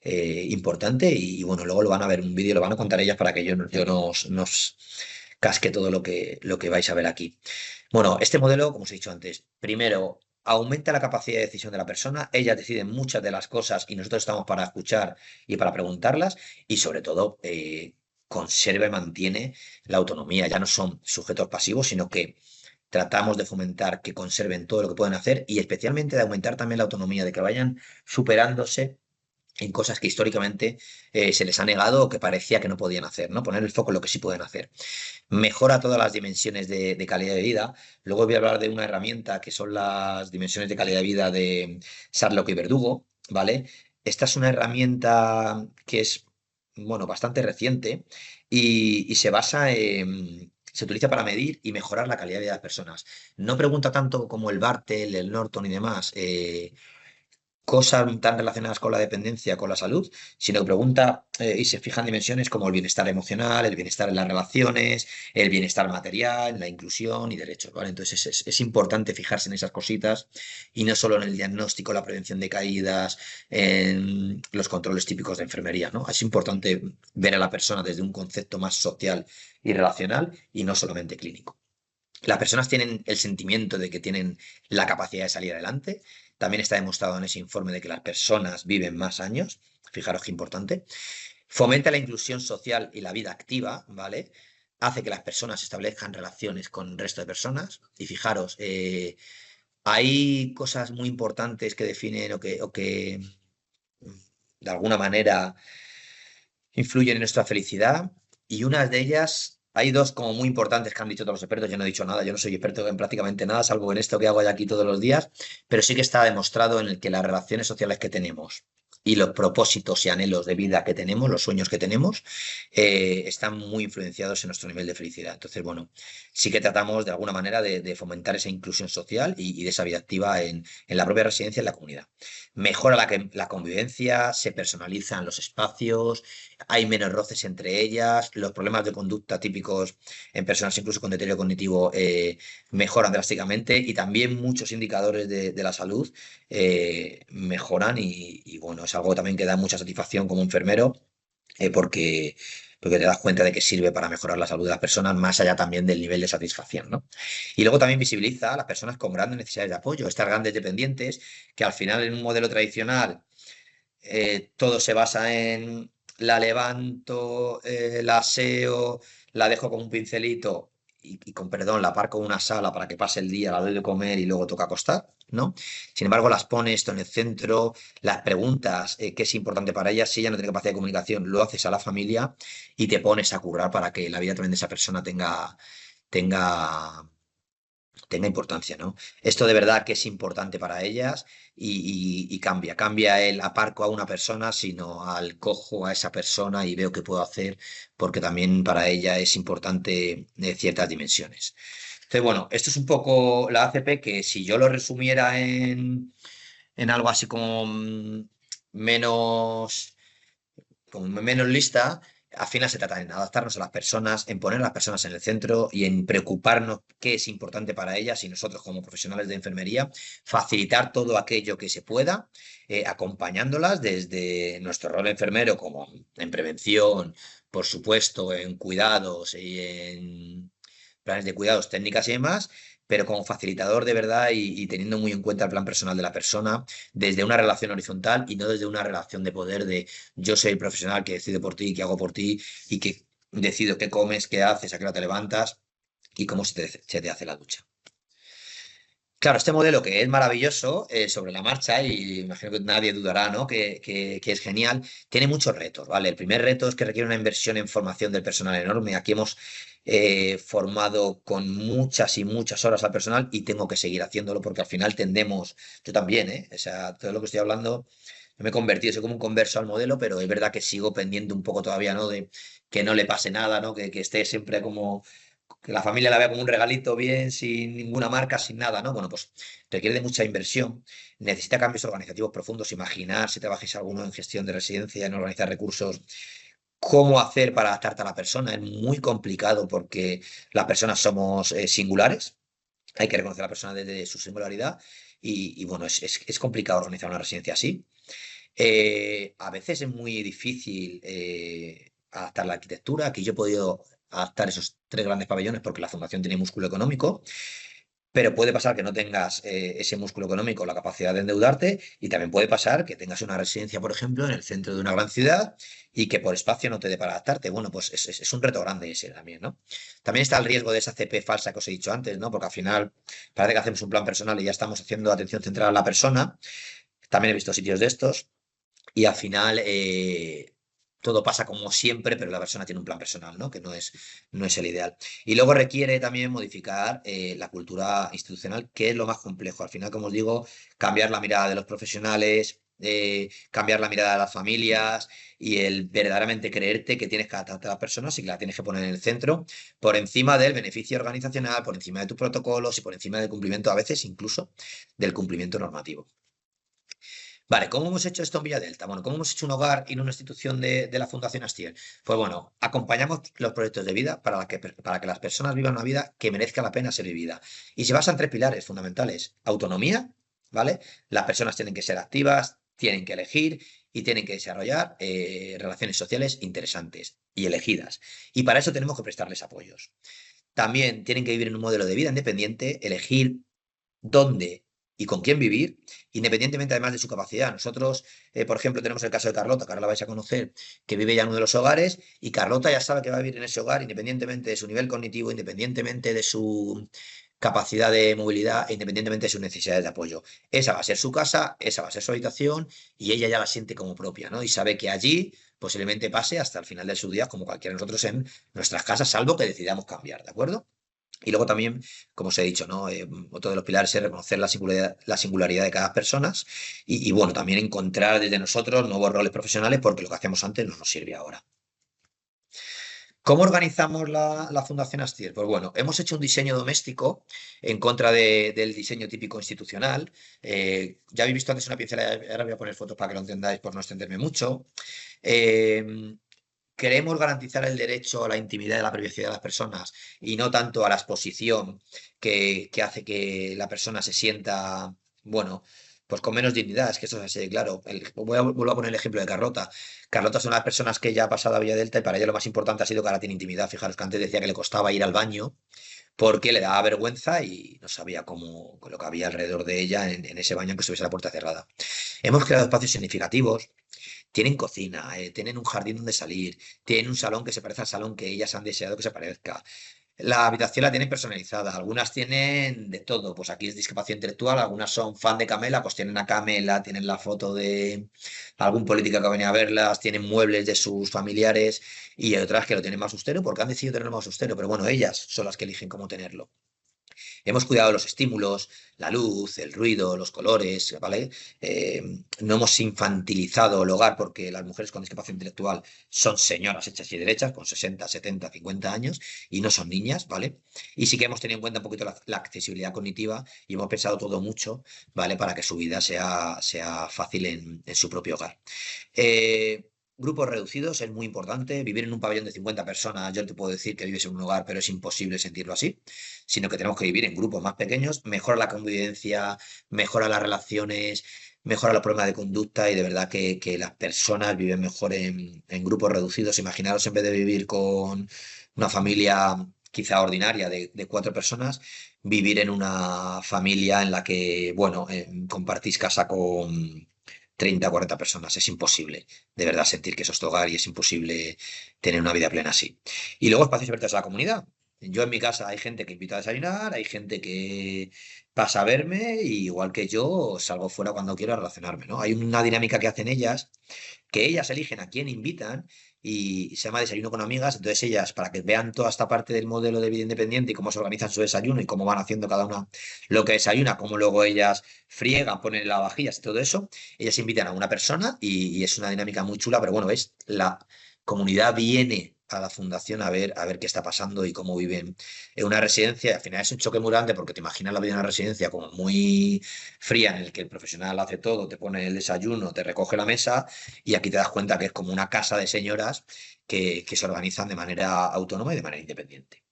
importante y bueno, luego lo van a ver en un vídeo, lo van a contar ellas para que yo nos casque todo lo que vais a ver aquí. Bueno, este modelo, como os he dicho antes, primero aumenta la capacidad de decisión de la persona, ellas deciden muchas de las cosas y nosotros estamos para escuchar y para preguntarlas y sobre todo conserva y mantiene la autonomía. Ya no son sujetos pasivos, sino que tratamos de fomentar que conserven todo lo que pueden hacer y especialmente de aumentar también la autonomía, de que vayan superándose en cosas que históricamente se les ha negado o que parecía que no podían hacer, ¿no? Poner el foco en lo que sí pueden hacer. Mejora todas las dimensiones de calidad de vida. Luego voy a hablar de una herramienta que son las dimensiones de calidad de vida de Sarlock y Verdugo, ¿vale? Esta es una herramienta que es, bueno, bastante reciente y se basa en... Se utiliza para medir y mejorar la calidad de vida de las personas. No pregunta tanto como el Bartel, el Norton y demás, cosas tan relacionadas con la dependencia, con la salud, sino que pregunta y se fija en dimensiones como el bienestar emocional, el bienestar en las relaciones, el bienestar material, la inclusión y derechos, ¿vale? Entonces es importante fijarse en esas cositas y no solo en el diagnóstico, la prevención de caídas, en los controles típicos de enfermería, ¿no? Es importante ver a la persona desde un concepto más social y relacional y no solamente clínico. Las personas tienen el sentimiento de que tienen la capacidad de salir adelante. También está demostrado en ese informe de que las personas viven más años. Fijaros qué importante. Fomenta la inclusión social y la vida activa, ¿vale? Hace que las personas establezcan relaciones con el resto de personas. Y fijaros, hay cosas muy importantes que definen o que de alguna manera influyen en nuestra felicidad y unas de ellas, hay dos como muy importantes que han dicho todos los expertos, yo no he dicho nada, yo no soy experto en prácticamente nada, salvo en esto que hago ya aquí todos los días, pero sí que está demostrado en el que las relaciones sociales que tenemos y los propósitos y anhelos de vida que tenemos, los sueños que tenemos, están muy influenciados en nuestro nivel de felicidad. Entonces, bueno, sí que tratamos de alguna manera de fomentar esa inclusión social y de esa vida activa en la propia residencia y en la comunidad. Mejora la convivencia, se personalizan los espacios, hay menos roces entre ellas, los problemas de conducta típicos en personas incluso con deterioro cognitivo mejoran drásticamente y también muchos indicadores de la salud mejoran y, bueno, es algo también que da mucha satisfacción como enfermero porque te das cuenta de que sirve para mejorar la salud de las personas más allá también del nivel de satisfacción, ¿no? Y luego también visibiliza a las personas con grandes necesidades de apoyo, estas grandes dependientes que al final en un modelo tradicional todo se basa en la levanto, la aseo, la dejo con un pincelito y con perdón, la aparco en una sala para que pase el día, la doy de comer y luego toca acostar, ¿no? Sin embargo, las pones esto en el centro, las preguntas qué es importante para ellas, si ella no tiene capacidad de comunicación, lo haces a la familia y te pones a currar para que la vida también de esa persona tenga tenga importancia, ¿no? Esto de verdad que es importante para ellas y cambia el aparco a una persona, sino al cojo a esa persona y veo qué puedo hacer, porque también para ella es importante ciertas dimensiones. Entonces, bueno, esto es un poco la ACP que si yo lo resumiera en algo así menos como menos lista, al final se trata en adaptarnos a las personas, en poner a las personas en el centro y en preocuparnos qué es importante para ellas y nosotros como profesionales de enfermería, facilitar todo aquello que se pueda, acompañándolas desde nuestro rol enfermero como en prevención, por supuesto, en cuidados y en planes de cuidados, técnicas y demás, pero como facilitador de verdad y teniendo muy en cuenta el plan personal de la persona desde una relación horizontal y no desde una relación de poder de yo soy el profesional que decide por ti, que hago por ti y que decido qué comes, qué haces, a qué hora te levantas y cómo se te hace la ducha. Claro, este modelo que es maravilloso sobre la marcha, y imagino que nadie dudará, ¿no? Que es genial, tiene muchos retos, ¿vale? El primer reto es que requiere una inversión en formación del personal enorme. Aquí hemos formado con muchas y muchas horas al personal y tengo que seguir haciéndolo porque al final tendemos, yo también, ¿eh? O sea, todo lo que estoy hablando, yo me he convertido, soy como un converso al modelo, pero es verdad que sigo pendiente un poco todavía, ¿no? De que no le pase nada, ¿no? Que esté siempre como que la familia la vea como un regalito bien, sin ninguna marca, sin nada, ¿no? Bueno, pues requiere de mucha inversión, necesita cambios organizativos profundos, imaginar si trabajáis alguno en gestión de residencia, en organizar recursos, cómo hacer para adaptarte a la persona, es muy complicado porque las personas somos singulares, hay que reconocer a la persona desde su singularidad y bueno, es complicado organizar una residencia así. A veces es muy difícil adaptar la arquitectura. Aquí yo he podido adaptar esos tres grandes pabellones porque la fundación tiene músculo económico, pero puede pasar que no tengas ese músculo económico, la capacidad de endeudarte, y también puede pasar que tengas una residencia, por ejemplo, en el centro de una gran ciudad y que por espacio no te dé para adaptarte. Bueno, pues es un reto grande ese también, ¿no? También está el riesgo de esa CP falsa que os he dicho antes, ¿no? Porque al final parece que hacemos un plan personal y ya estamos haciendo atención central a la persona. También he visto sitios de estos y al final todo pasa como siempre, pero la persona tiene un plan personal, ¿no? Que no es el ideal. Y luego requiere también modificar la cultura institucional, que es lo más complejo. Al final, como os digo, cambiar la mirada de los profesionales, cambiar la mirada de las familias y el verdaderamente creerte que tienes que adaptarte a las personas y que la tienes que poner en el centro por encima del beneficio organizacional, por encima de tus protocolos y por encima del cumplimiento, a veces incluso del cumplimiento normativo. Vale, ¿cómo hemos hecho esto en Villa Delta? Bueno, ¿cómo hemos hecho un hogar y no una institución de la Fundación Astier? Pues bueno, acompañamos los proyectos de vida para que las personas vivan una vida que merezca la pena ser vivida. Y se basa en tres pilares fundamentales. Autonomía, ¿vale? Las personas tienen que ser activas, tienen que elegir y tienen que desarrollar relaciones sociales interesantes y elegidas. Y para eso tenemos que prestarles apoyos. También tienen que vivir en un modelo de vida independiente, elegir dónde y con quién vivir, independientemente además de su capacidad. Nosotros, por ejemplo, tenemos el caso de Carlota, que ahora la vais a conocer, que vive ya en uno de los hogares, y Carlota ya sabe que va a vivir en ese hogar, independientemente de su nivel cognitivo, independientemente de su capacidad de movilidad, e independientemente de sus necesidades de apoyo. Esa va a ser su casa, esa va a ser su habitación, y ella ya la siente como propia, ¿no? Y sabe que allí posiblemente pase hasta el final de sus días, como cualquiera de nosotros en nuestras casas, salvo que decidamos cambiar, ¿de acuerdo? Y luego también, como os he dicho, ¿no? Otro de los pilares es reconocer la singularidad de cada persona y, bueno, también encontrar desde nosotros nuevos roles profesionales porque lo que hacíamos antes no nos sirve ahora. ¿Cómo organizamos la Fundación Astier? Pues bueno, hemos hecho un diseño doméstico en contra del diseño típico institucional. Ya habéis visto antes una pincelada, ahora voy a poner fotos para que lo entendáis por no extenderme mucho. Eh, Queremos garantizar el derecho a la intimidad y a la privacidad de las personas y no tanto a la exposición que hace que la persona se sienta, bueno, pues con menos dignidad. Es que eso es así, claro. Vuelvo a poner el ejemplo de Carlota. Carlota es una de las personas que ya ha pasado a Villa Delta y para ella lo más importante ha sido que ahora tiene intimidad. Fijaros que antes decía que le costaba ir al baño porque le daba vergüenza y no sabía cómo, lo que había alrededor de ella en ese baño aunque estuviese la puerta cerrada. Hemos creado espacios significativos, tienen cocina, tienen un jardín donde salir, tienen un salón que se parece al salón que ellas han deseado que se parezca. La habitación la tienen personalizada, algunas tienen de todo, pues aquí es discapacidad intelectual, algunas son fan de Camela, pues tienen a Camela, tienen la foto de algún político que ha venido a verlas, tienen muebles de sus familiares y hay otras que lo tienen más austero porque han decidido tenerlo más austero, pero bueno, ellas son las que eligen cómo tenerlo. Hemos cuidado los estímulos, la luz, el ruido, los colores, ¿vale? No hemos infantilizado el hogar porque las mujeres con discapacidad intelectual son señoras hechas y derechas, con 60, 70, 50 años, y no son niñas, ¿vale? Y sí que hemos tenido en cuenta un poquito la accesibilidad cognitiva y hemos pensado todo mucho, ¿vale? Para que su vida sea fácil en su propio hogar. Grupos reducidos es muy importante. Vivir en un pabellón de 50 personas, yo te puedo decir que vives en un hogar, pero es imposible sentirlo así, sino que tenemos que vivir en grupos más pequeños. Mejora la convivencia, mejora las relaciones, mejora los problemas de conducta y de verdad que las personas viven mejor en grupos reducidos. Imaginaros en vez de vivir con una familia quizá ordinaria de 4 personas, vivir en una familia en la que, bueno, compartís casa con 30 o 40 personas. Es imposible, de verdad, sentir que eso es tu hogar y es imposible tener una vida plena así. Y luego espacios abiertos a la comunidad. Yo en mi casa hay gente que invita a desayunar, hay gente que pasa a verme, y igual que yo salgo fuera cuando quiero a relacionarme, ¿no? Hay una dinámica que hacen ellas, que ellas eligen a quién invitan y se llama desayuno con amigas. Entonces ellas, para que vean toda esta parte del modelo de vida independiente y cómo se organizan su desayuno y cómo van haciendo cada una lo que desayuna, cómo luego ellas friegan, ponen lavavajillas y todo eso, ellas invitan a una persona y es una dinámica muy chula, pero bueno, ves, la comunidad viene a la fundación a ver qué está pasando y cómo viven en una residencia. Al final es un choque muy grande porque te imaginas la vida en una residencia como muy fría, en el que el profesional hace todo, te pone el desayuno, te recoge la mesa, y aquí te das cuenta que es como una casa de señoras que se organizan de manera autónoma y de manera independiente.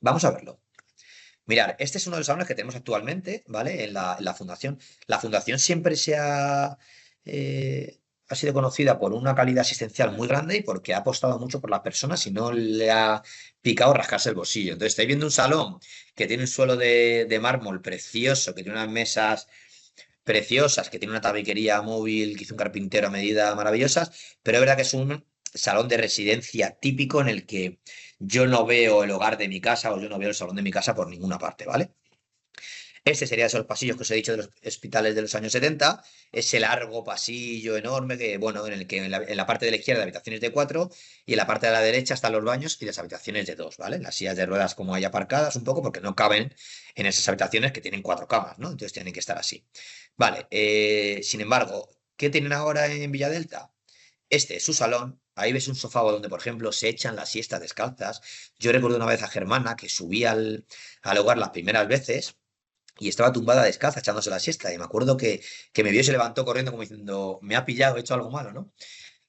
Vamos a verlo. Mirar, este es uno de los salones que tenemos actualmente, ¿vale? En la fundación. La fundación siempre ha sido conocida por una calidad asistencial muy grande y porque ha apostado mucho por las personas y no le ha picado rascarse el bolsillo. Entonces, estáis viendo un salón que tiene un suelo de mármol precioso, que tiene unas mesas preciosas, que tiene una tabiquería móvil que hizo un carpintero a medida maravillosas, pero es verdad que es un salón de residencia típico en el que yo no veo el hogar de mi casa o yo no veo el salón de mi casa por ninguna parte, ¿vale? Este sería esos pasillos que os he dicho de los hospitales de los años 70, ese largo pasillo enorme que, bueno, en el que en la parte de la izquierda habitaciones de cuatro y en la parte de la derecha están los baños y las habitaciones de dos, ¿vale? Las sillas de ruedas como hay aparcadas un poco porque no caben en esas habitaciones que tienen cuatro camas, ¿no? Entonces tienen que estar así. Vale, sin embargo, ¿qué tienen ahora en Villadelta? Este es su salón. Ahí ves un sofá donde, por ejemplo, se echan las siestas descalzas. Yo recuerdo una vez a Germana que subía al hogar las primeras veces y estaba tumbada descalza echándose la siesta. Y me acuerdo que me vio y se levantó corriendo como diciendo, me ha pillado, he hecho algo malo, ¿no?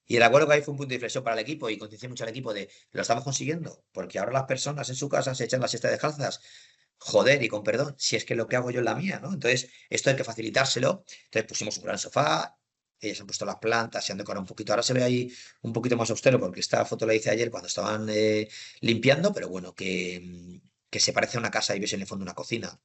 Y recuerdo que ahí fue un punto de inflexión para el equipo y conciencié mucho al equipo de, lo estamos consiguiendo, porque ahora las personas en su casa se echan la siesta descalzas. Joder, y con perdón, si es que lo que hago yo en la mía, ¿no? Entonces, esto hay que facilitárselo. Entonces pusimos un gran sofá, ellas han puesto las plantas, se han decorado un poquito. Ahora se ve ahí un poquito más austero porque esta foto la hice ayer cuando estaban limpiando, pero bueno, que se parece a una casa y ves en el fondo una cocina.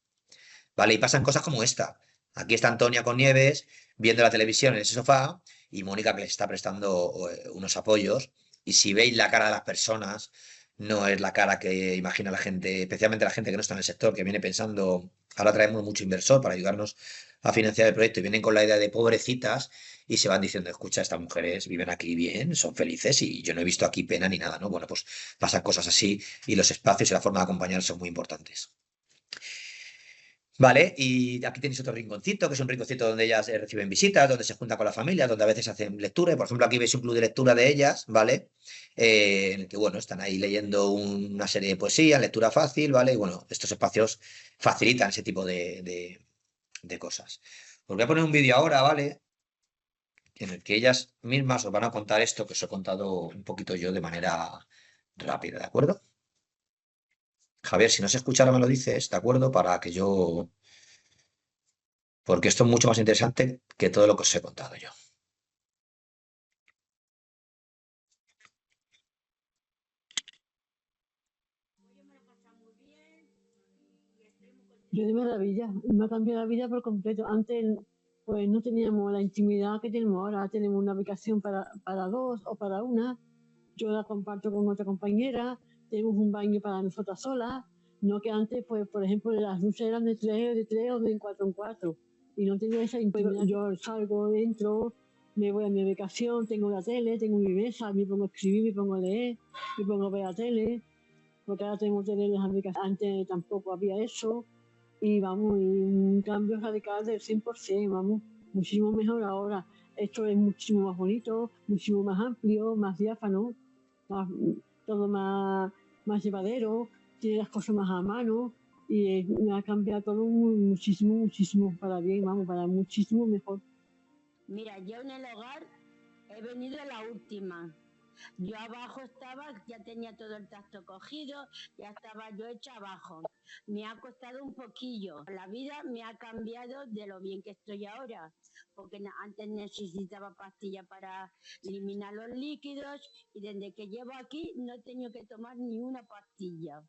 ¿Vale? Y pasan cosas como esta. Aquí está Antonia con Nieves viendo la televisión en ese sofá y Mónica que les está prestando unos apoyos. Y si veis la cara de las personas, no es la cara que imagina la gente, especialmente la gente que no está en el sector, que viene pensando, ahora traemos mucho inversor para ayudarnos a financiar el proyecto y vienen con la idea de pobrecitas y se van diciendo, escucha, estas mujeres viven aquí bien, son felices y yo no he visto aquí pena ni nada, ¿no? Bueno, pues pasan cosas así y los espacios y la forma de acompañar son muy importantes. Vale, y aquí tenéis otro rinconcito, que es un rinconcito donde ellas reciben visitas, donde se juntan con la familia, donde a veces hacen lectura. Y, por ejemplo, aquí veis un club de lectura de ellas, ¿vale? En el que, bueno, están ahí leyendo una serie de poesía, lectura fácil, ¿vale? Y, bueno, estos espacios facilitan ese tipo de cosas. Os voy a poner un vídeo ahora, ¿vale? En el que ellas mismas os van a contar esto que os he contado un poquito yo de manera rápida, ¿de acuerdo? Javier, si no se escucha ahora me lo dices, ¿de acuerdo? Para que yo porque esto es mucho más interesante que todo lo que os he contado yo. Yo de maravilla, me ha cambiado la vida por completo. Antes, pues no teníamos la intimidad que tenemos ahora. Tenemos una habitación para dos o para una. Yo la comparto con otra compañera. Tenemos un baño para nosotras solas. No que antes, pues, por ejemplo, las luces eran de tres o de cuatro en cuatro. Y no tengo esa intimidad. Yo salgo dentro, me voy a mi habitación, tengo la tele, tengo mi mesa, me pongo a escribir, me pongo a leer, me pongo a ver la tele. Porque ahora tenemos tele en las habitaciones. Antes tampoco había eso y vamos, y un cambio radical del 100%, vamos, muchísimo mejor ahora. Esto es muchísimo más bonito, muchísimo más amplio, más diáfano, más, todo más llevadero, tiene las cosas más a mano y me ha cambiado todo muchísimo, muchísimo para bien, vamos, para muchísimo mejor. Mira, yo en el hogar he venido a la última. Yo abajo estaba, ya tenía todo el tacto cogido, ya estaba yo hecha abajo. Me ha costado un poquillo. La vida me ha cambiado de lo bien que estoy ahora, porque antes necesitaba pastillas para eliminar los líquidos y desde que llevo aquí no he tenido que tomar ni una pastilla.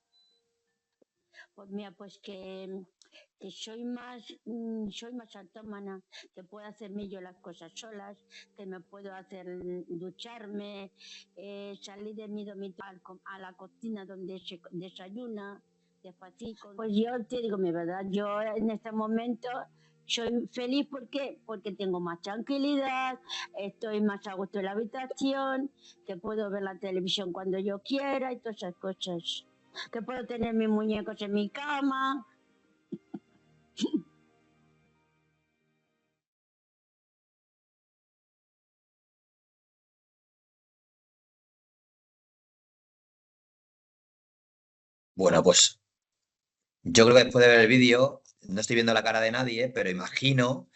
Pues mira, pues que soy más autónoma, que puedo hacerme yo las cosas solas, que me puedo hacer ducharme, salir de mi dormitorio a la cocina donde se desayuna, despacito. Pues yo te digo mi verdad, yo en este momento soy feliz porque tengo más tranquilidad, estoy más a gusto en la habitación, que puedo ver la televisión cuando yo quiera y todas esas cosas. Que puedo tener mis muñecos en mi cama. Bueno, pues yo creo que después de ver el vídeo, no estoy viendo la cara de nadie, pero imagino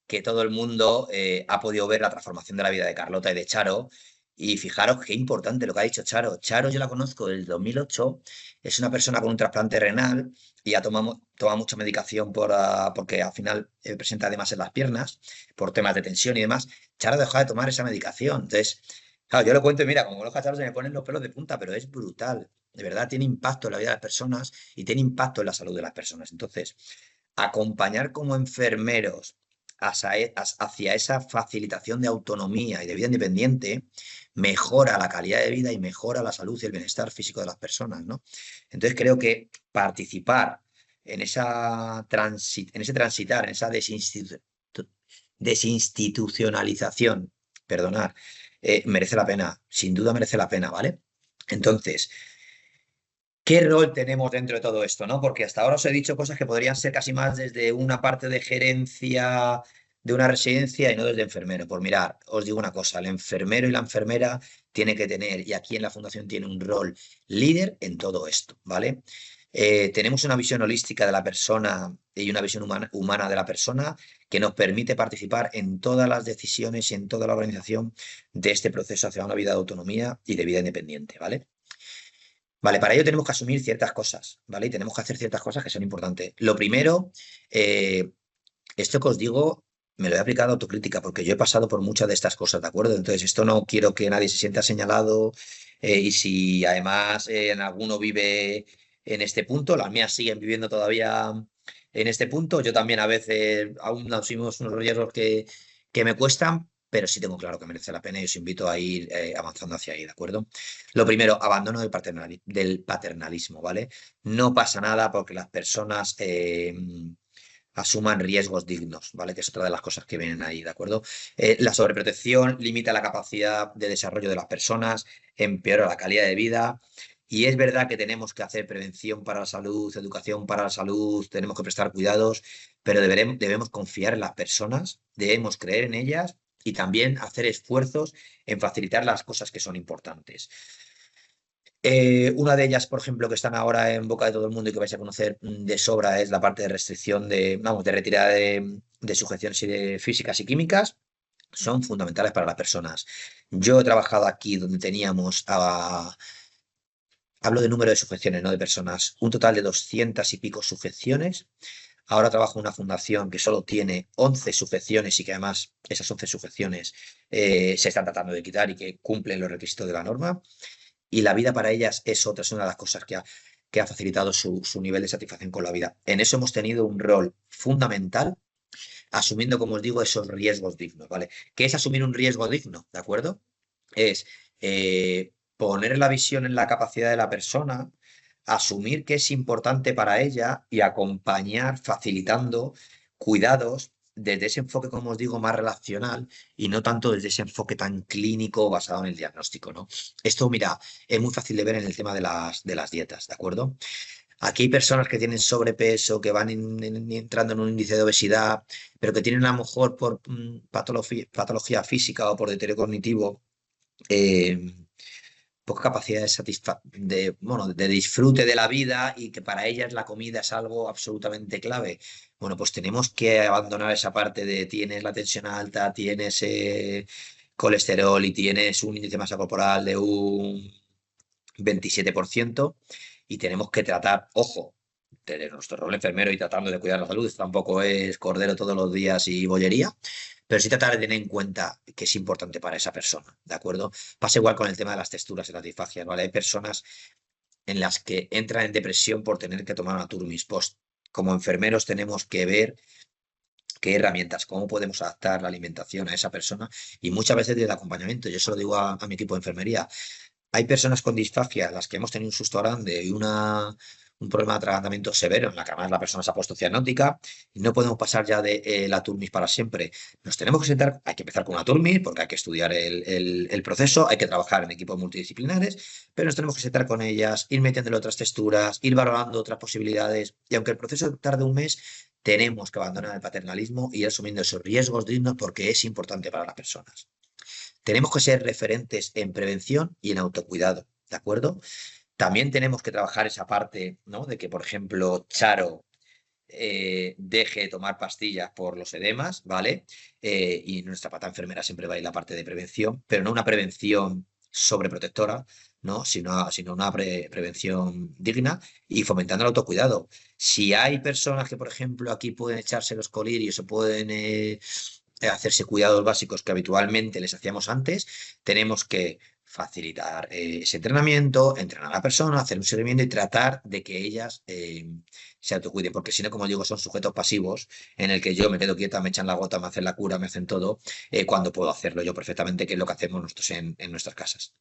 que todo el mundo ha podido ver la transformación de la vida de Carlota y de Charo. Y fijaros qué importante lo que ha dicho Charo. Charo yo la conozco desde el 2008, es una persona con un trasplante renal y toma mucha medicación porque al final presenta además en las piernas, por temas de tensión y demás. Charo dejó de tomar esa medicación. Entonces, claro, yo lo cuento y mira, como conozco a Charo se me ponen los pelos de punta, pero es brutal. De verdad, tiene impacto en la vida de las personas y tiene impacto en la salud de las personas. Entonces, acompañar como enfermeros hacia esa facilitación de autonomía y de vida independiente mejora la calidad de vida y mejora la salud y el bienestar físico de las personas, ¿no? Entonces creo que participar en ese transitar, en esa desinstitucionalización, perdonar, merece la pena, sin duda merece la pena, ¿vale? Entonces, ¿qué rol tenemos dentro de todo esto, no? Porque hasta ahora os he dicho cosas que podrían ser casi más desde una parte de gerencia de una residencia y no desde enfermero. Por mirar, os digo una cosa, el enfermero y la enfermera tiene que tener, y aquí en la fundación tiene un rol líder en todo esto, ¿vale? Tenemos una visión holística de la persona y una visión humana de la persona que nos permite participar en todas las decisiones y en toda la organización de este proceso hacia una vida de autonomía y de vida independiente, ¿vale? Vale, para ello tenemos que asumir ciertas cosas, ¿vale? Y tenemos que hacer ciertas cosas que son importantes. Lo primero, esto que os digo, me lo he aplicado a autocrítica porque yo he pasado por muchas de estas cosas, ¿de acuerdo? Entonces, esto no quiero que nadie se sienta señalado y si además en alguno vive en este punto, las mías siguen viviendo todavía en este punto, yo también a veces aún asumimos unos riesgos que me cuestan, pero sí tengo claro que merece la pena y os invito a ir avanzando hacia ahí, ¿de acuerdo? Lo primero, abandono del paternalismo, ¿vale? No pasa nada porque las personas asuman riesgos dignos, ¿vale? Que es otra de las cosas que vienen ahí, ¿de acuerdo? La sobreprotección limita la capacidad de desarrollo de las personas, empeora la calidad de vida. Y es verdad que tenemos que hacer prevención para la salud, educación para la salud, tenemos que prestar cuidados, pero debemos confiar en las personas, debemos creer en ellas y también hacer esfuerzos en facilitar las cosas que son importantes. Una de ellas, por ejemplo, que están ahora en boca de todo el mundo y que vais a conocer de sobra es la parte de restricción de retirada de sujeciones físicas y químicas. Son fundamentales para las personas. Yo he trabajado aquí donde teníamos, hablo de número de sujeciones, no de personas, un total de 200 y pico sujeciones. Ahora trabajo en una fundación que solo tiene 11 sujeciones y que además esas 11 sujeciones se están tratando de quitar y que cumplen los requisitos de la norma. Y la vida para ellas es una de las cosas que ha facilitado su nivel de satisfacción con la vida. En eso hemos tenido un rol fundamental, asumiendo, como os digo, esos riesgos dignos, ¿vale? ¿Qué es asumir un riesgo digno? ¿De acuerdo? Es poner la visión en la capacidad de la persona, asumir que es importante para ella y acompañar, facilitando cuidados desde ese enfoque, como os digo, más relacional y no tanto desde ese enfoque tan clínico basado en el diagnóstico, ¿no? Esto, mira, es muy fácil de ver en el tema de las dietas, ¿de acuerdo? Aquí hay personas que tienen sobrepeso, que van entrando en un índice de obesidad, pero que tienen a lo mejor por patología física o por deterioro cognitivo, poca capacidad de disfrute de la vida y que para ellas la comida es algo absolutamente clave. Bueno, pues tenemos que abandonar esa parte de tienes la tensión alta, tienes colesterol y tienes un índice de masa corporal de un 27% y tenemos que tratar, ojo, de nuestro rol enfermero y tratando de cuidar la salud, esto tampoco es cordero todos los días y bollería, pero sí tratar de tener en cuenta que es importante para esa persona, ¿de acuerdo? Pasa igual con el tema de las texturas y las disfagias, ¿vale? Hay personas en las que entran en depresión por tener que tomar una Turmis. Pues como enfermeros tenemos que ver qué herramientas, cómo podemos adaptar la alimentación a esa persona y muchas veces desde el acompañamiento. Yo se lo digo a mi equipo de enfermería. Hay personas con disfagia, las que hemos tenido un susto grande y un problema de atragantamiento severo, en la que además la persona se ha puesto cianótica y no podemos pasar ya de la Turmis para siempre. Nos tenemos que sentar, hay que empezar con una Turmis porque hay que estudiar el proceso, hay que trabajar en equipos multidisciplinares, pero nos tenemos que sentar con ellas, ir metiéndole otras texturas, ir valorando otras posibilidades y aunque el proceso tarde un mes, tenemos que abandonar el paternalismo y ir asumiendo esos riesgos dignos porque es importante para las personas. Tenemos que ser referentes en prevención y en autocuidado, ¿de acuerdo? También tenemos que trabajar esa parte, ¿no? De que, por ejemplo, Charo deje de tomar pastillas por los edemas, ¿vale? Y nuestra pata enfermera siempre va a ir la parte de prevención, pero no una prevención sobreprotectora, ¿no? Sino una prevención digna y fomentando el autocuidado. Si hay personas que, por ejemplo, aquí pueden echarse los colirios o pueden hacerse cuidados básicos que habitualmente les hacíamos antes, tenemos que facilitar ese entrenamiento, entrenar a la persona, hacer un seguimiento y tratar de que ellas se autocuiden, porque si no, como digo, son sujetos pasivos en el que yo me quedo quieta, me echan la gota, me hacen la cura, me hacen todo, cuando puedo hacerlo yo perfectamente, que es lo que hacemos nosotros en nuestras casas.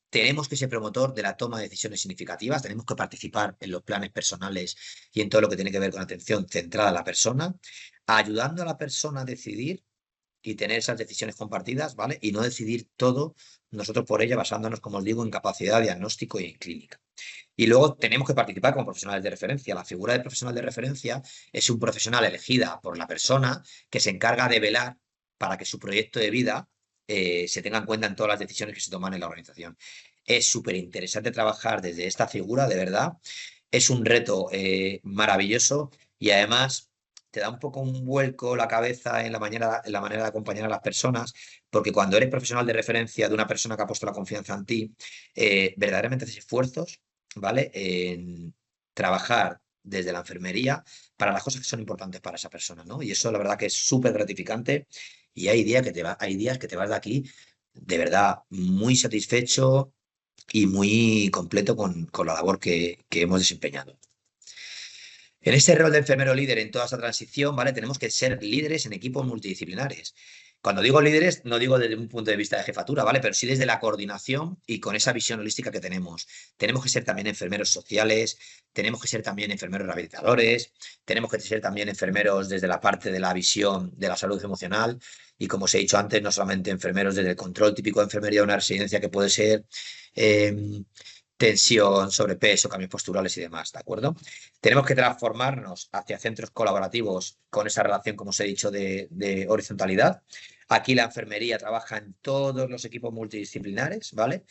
Tenemos que ser promotor de la toma de decisiones significativas, tenemos que participar en los planes personales y en todo lo que tiene que ver con atención centrada a la persona, ayudando a la persona a decidir y tener esas decisiones compartidas, ¿vale? Y no decidir todo nosotros por ella, basándonos, como os digo, en capacidad, diagnóstico y en clínica. Y luego tenemos que participar como profesionales de referencia. La figura de profesional de referencia es un profesional elegida por la persona que se encarga de velar para que su proyecto de vida se tenga en cuenta en todas las decisiones que se toman en la organización. Es súper interesante trabajar desde esta figura, de verdad. Es un reto maravilloso y además te da un poco un vuelco la cabeza en la manera de acompañar a las personas, porque cuando eres profesional de referencia de una persona que ha puesto la confianza en ti, verdaderamente haces esfuerzos, ¿vale? En trabajar desde la enfermería para las cosas que son importantes para esa persona, ¿no? Y eso la verdad que es súper gratificante y hay días que te vas de aquí de verdad muy satisfecho y muy completo con la labor que hemos desempeñado. En este rol de enfermero líder en toda esta transición, ¿vale? Tenemos que ser líderes en equipos multidisciplinares. Cuando digo líderes, no digo desde un punto de vista de jefatura, ¿vale? Pero sí desde la coordinación y con esa visión holística que tenemos. Tenemos que ser también enfermeros sociales, tenemos que ser también enfermeros rehabilitadores, tenemos que ser también enfermeros desde la parte de la visión de la salud emocional y, como os he dicho antes, no solamente enfermeros desde el control típico de enfermería de una residencia que puede ser tensión, sobrepeso, cambios posturales y demás, ¿de acuerdo? Tenemos que transformarnos hacia centros colaborativos con esa relación, como os he dicho, de horizontalidad. Aquí la enfermería trabaja en todos los equipos multidisciplinares, ¿vale?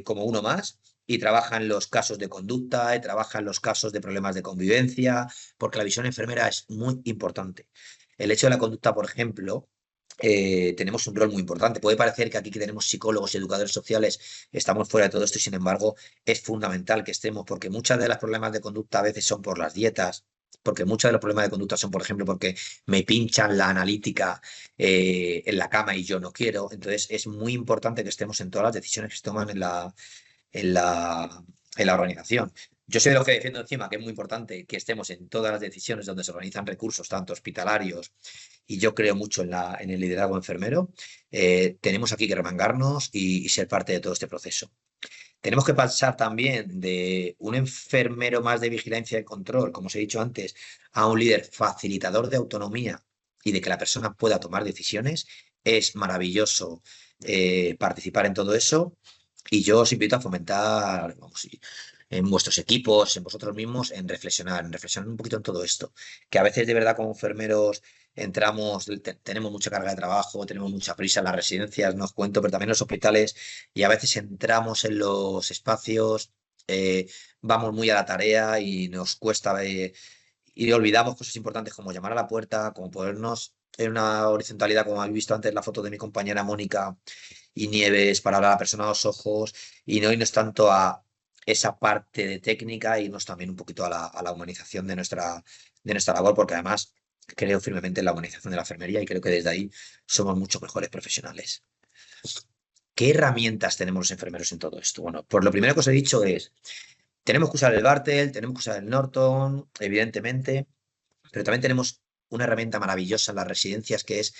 Como uno más, y trabaja en los casos de conducta, y trabaja en los casos de problemas de convivencia, porque la visión enfermera es muy importante. El hecho de la conducta, por ejemplo, tenemos un rol muy importante. Puede parecer que aquí que tenemos psicólogos y educadores sociales estamos fuera de todo esto y sin embargo es fundamental que estemos porque muchas de los problemas de conducta a veces son por las dietas, porque muchos de los problemas de conducta son, por ejemplo, porque me pinchan la analítica en la cama y yo no quiero. Entonces es muy importante que estemos en todas las decisiones que se toman en la, en la organización. Yo soy de los que defiendo encima que es muy importante que estemos en todas las decisiones donde se organizan recursos, tanto hospitalarios, y yo creo mucho en el liderazgo enfermero. Tenemos aquí que remangarnos y ser parte de todo este proceso. Tenemos que pasar también de un enfermero más de vigilancia y control, como os he dicho antes, a un líder facilitador de autonomía y de que la persona pueda tomar decisiones. Es maravilloso participar en todo eso y yo os invito a fomentar, vamos, en vuestros equipos, en vosotros mismos, en reflexionar un poquito en todo esto. Que a veces de verdad como enfermeros entramos, tenemos mucha carga de trabajo, tenemos mucha prisa en las residencias, no os cuento, pero también en los hospitales, y a veces entramos en los espacios, vamos muy a la tarea y nos cuesta y olvidamos cosas importantes como llamar a la puerta, como ponernos en una horizontalidad, como habéis visto antes la foto de mi compañera Mónica y Nieves, para hablar a la persona a los ojos y no irnos tanto a esa parte de técnica y irnos también un poquito a la humanización de nuestra labor, porque además creo firmemente en la humanización de la enfermería y creo que desde ahí somos mucho mejores profesionales. ¿qué herramientas tenemos los enfermeros en todo esto? Bueno, pues lo primero que os he dicho es, tenemos que usar el Bartel, tenemos que usar el Norton, evidentemente, pero también tenemos una herramienta maravillosa en las residencias que es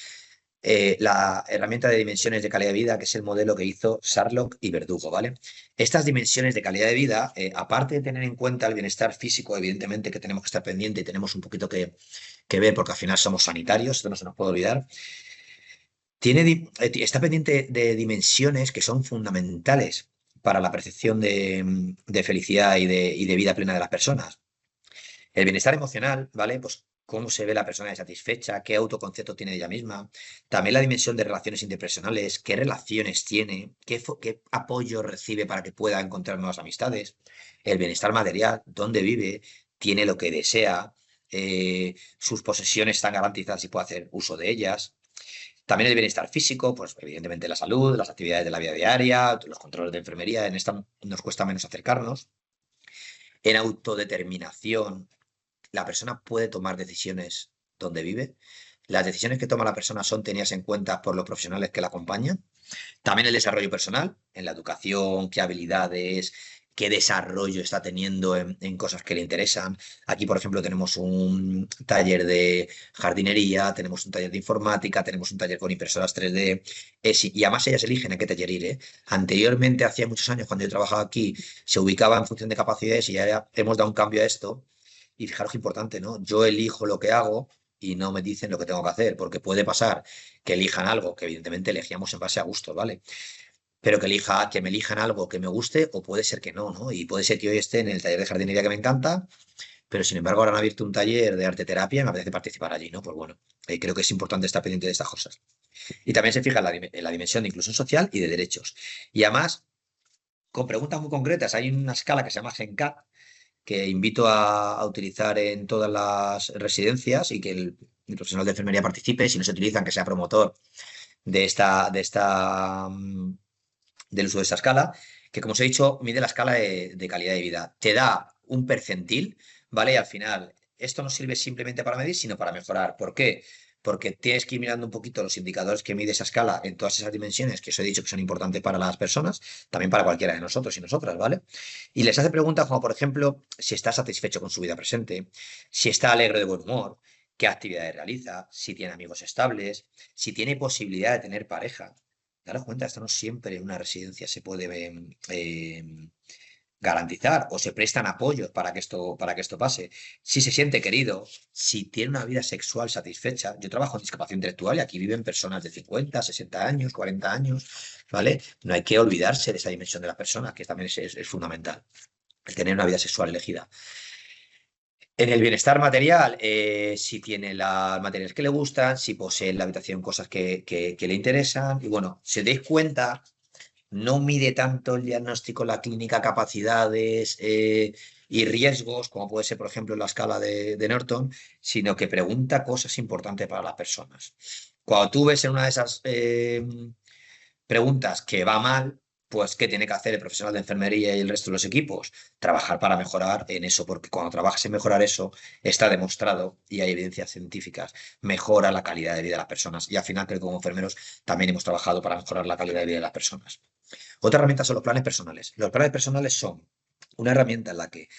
la herramienta de dimensiones de calidad de vida, que es el modelo que hizo Sarlock y Verdugo, ¿vale? Estas dimensiones de calidad de vida, aparte de tener en cuenta el bienestar físico, evidentemente que tenemos que estar pendiente y tenemos un poquito que ver, porque al final somos sanitarios, esto no se nos puede olvidar, está pendiente de dimensiones que son fundamentales para la percepción de felicidad y de vida plena de las personas. El bienestar emocional, ¿vale? Pues cómo se ve la persona satisfecha, qué autoconcepto tiene de ella misma. También la dimensión de relaciones interpersonales, qué relaciones tiene, qué apoyo recibe para que pueda encontrar nuevas amistades. El bienestar material, dónde vive, tiene lo que desea, sus posesiones están garantizadas y puede hacer uso de ellas. También el bienestar físico, pues evidentemente la salud, las actividades de la vida diaria, los controles de enfermería, en esta nos cuesta menos acercarnos. En autodeterminación, la persona puede tomar decisiones donde vive. Las decisiones que toma la persona son tenidas en cuenta por los profesionales que la acompañan. También el desarrollo personal, en la educación, qué habilidades, qué desarrollo está teniendo en cosas que le interesan. Aquí, por ejemplo, tenemos un taller de jardinería, tenemos un taller de informática, tenemos un taller con impresoras 3D. Y además ellas eligen a qué taller ir, ¿eh? Anteriormente, hacía muchos años, cuando yo trabajaba aquí, se ubicaba en función de capacidades y ya hemos dado un cambio a esto. Y fijaros qué importante, ¿no? Yo elijo lo que hago y no me dicen lo que tengo que hacer, porque puede pasar que elijan algo que evidentemente elegíamos en base a gusto, ¿vale? Pero que me elijan algo que me guste o puede ser que no, ¿no? Y puede ser que hoy esté en el taller de jardinería que me encanta, pero sin embargo ahora han abierto un taller de arte terapia y me apetece participar allí, ¿no? Pues bueno, creo que es importante estar pendiente de estas cosas. Y también se fija en la dimensión de inclusión social y de derechos. Y además, con preguntas muy concretas, hay una escala que se llama GENCAT, que invito a utilizar en todas las residencias y que el profesional de enfermería participe, si no se utilizan, que sea promotor del uso de esta escala, que como os he dicho, mide la escala de calidad de vida. Te da un percentil, ¿vale? Y al final, esto no sirve simplemente para medir, sino para mejorar. ¿Por qué? Porque tienes que ir mirando un poquito los indicadores que mide esa escala en todas esas dimensiones que os he dicho que son importantes para las personas, también para cualquiera de nosotros y nosotras, ¿vale? Y les hace preguntas como, por ejemplo, si está satisfecho con su vida presente, si está alegre de buen humor, qué actividades realiza, si tiene amigos estables, si tiene posibilidad de tener pareja. Daros cuenta, esto no siempre en una residencia se puede garantizar o se prestan apoyos para que esto pase. Si se siente querido, si tiene una vida sexual satisfecha. Yo trabajo en discapacidad intelectual y aquí viven personas de 50, 60 años, 40 años, ¿vale? No hay que olvidarse de esa dimensión de las personas, que también es fundamental, el tener una vida sexual elegida. En el bienestar material, si tiene las materiales que le gustan, si posee en la habitación cosas que le interesan. Y bueno, si os dais cuenta, no mide tanto el diagnóstico, la clínica, capacidades y riesgos, como puede ser, por ejemplo, en la escala de Norton, sino que pregunta cosas importantes para las personas. Cuando tú ves en una de esas preguntas que va mal, pues ¿qué tiene que hacer el profesional de enfermería y el resto de los equipos? Trabajar para mejorar en eso, porque cuando trabajas en mejorar eso, está demostrado y hay evidencias científicas, mejora la calidad de vida de las personas. Y al final creo que como enfermeros también hemos trabajado para mejorar la calidad de vida de las personas. Otra herramienta son los planes personales. Los planes personales son una herramienta en la que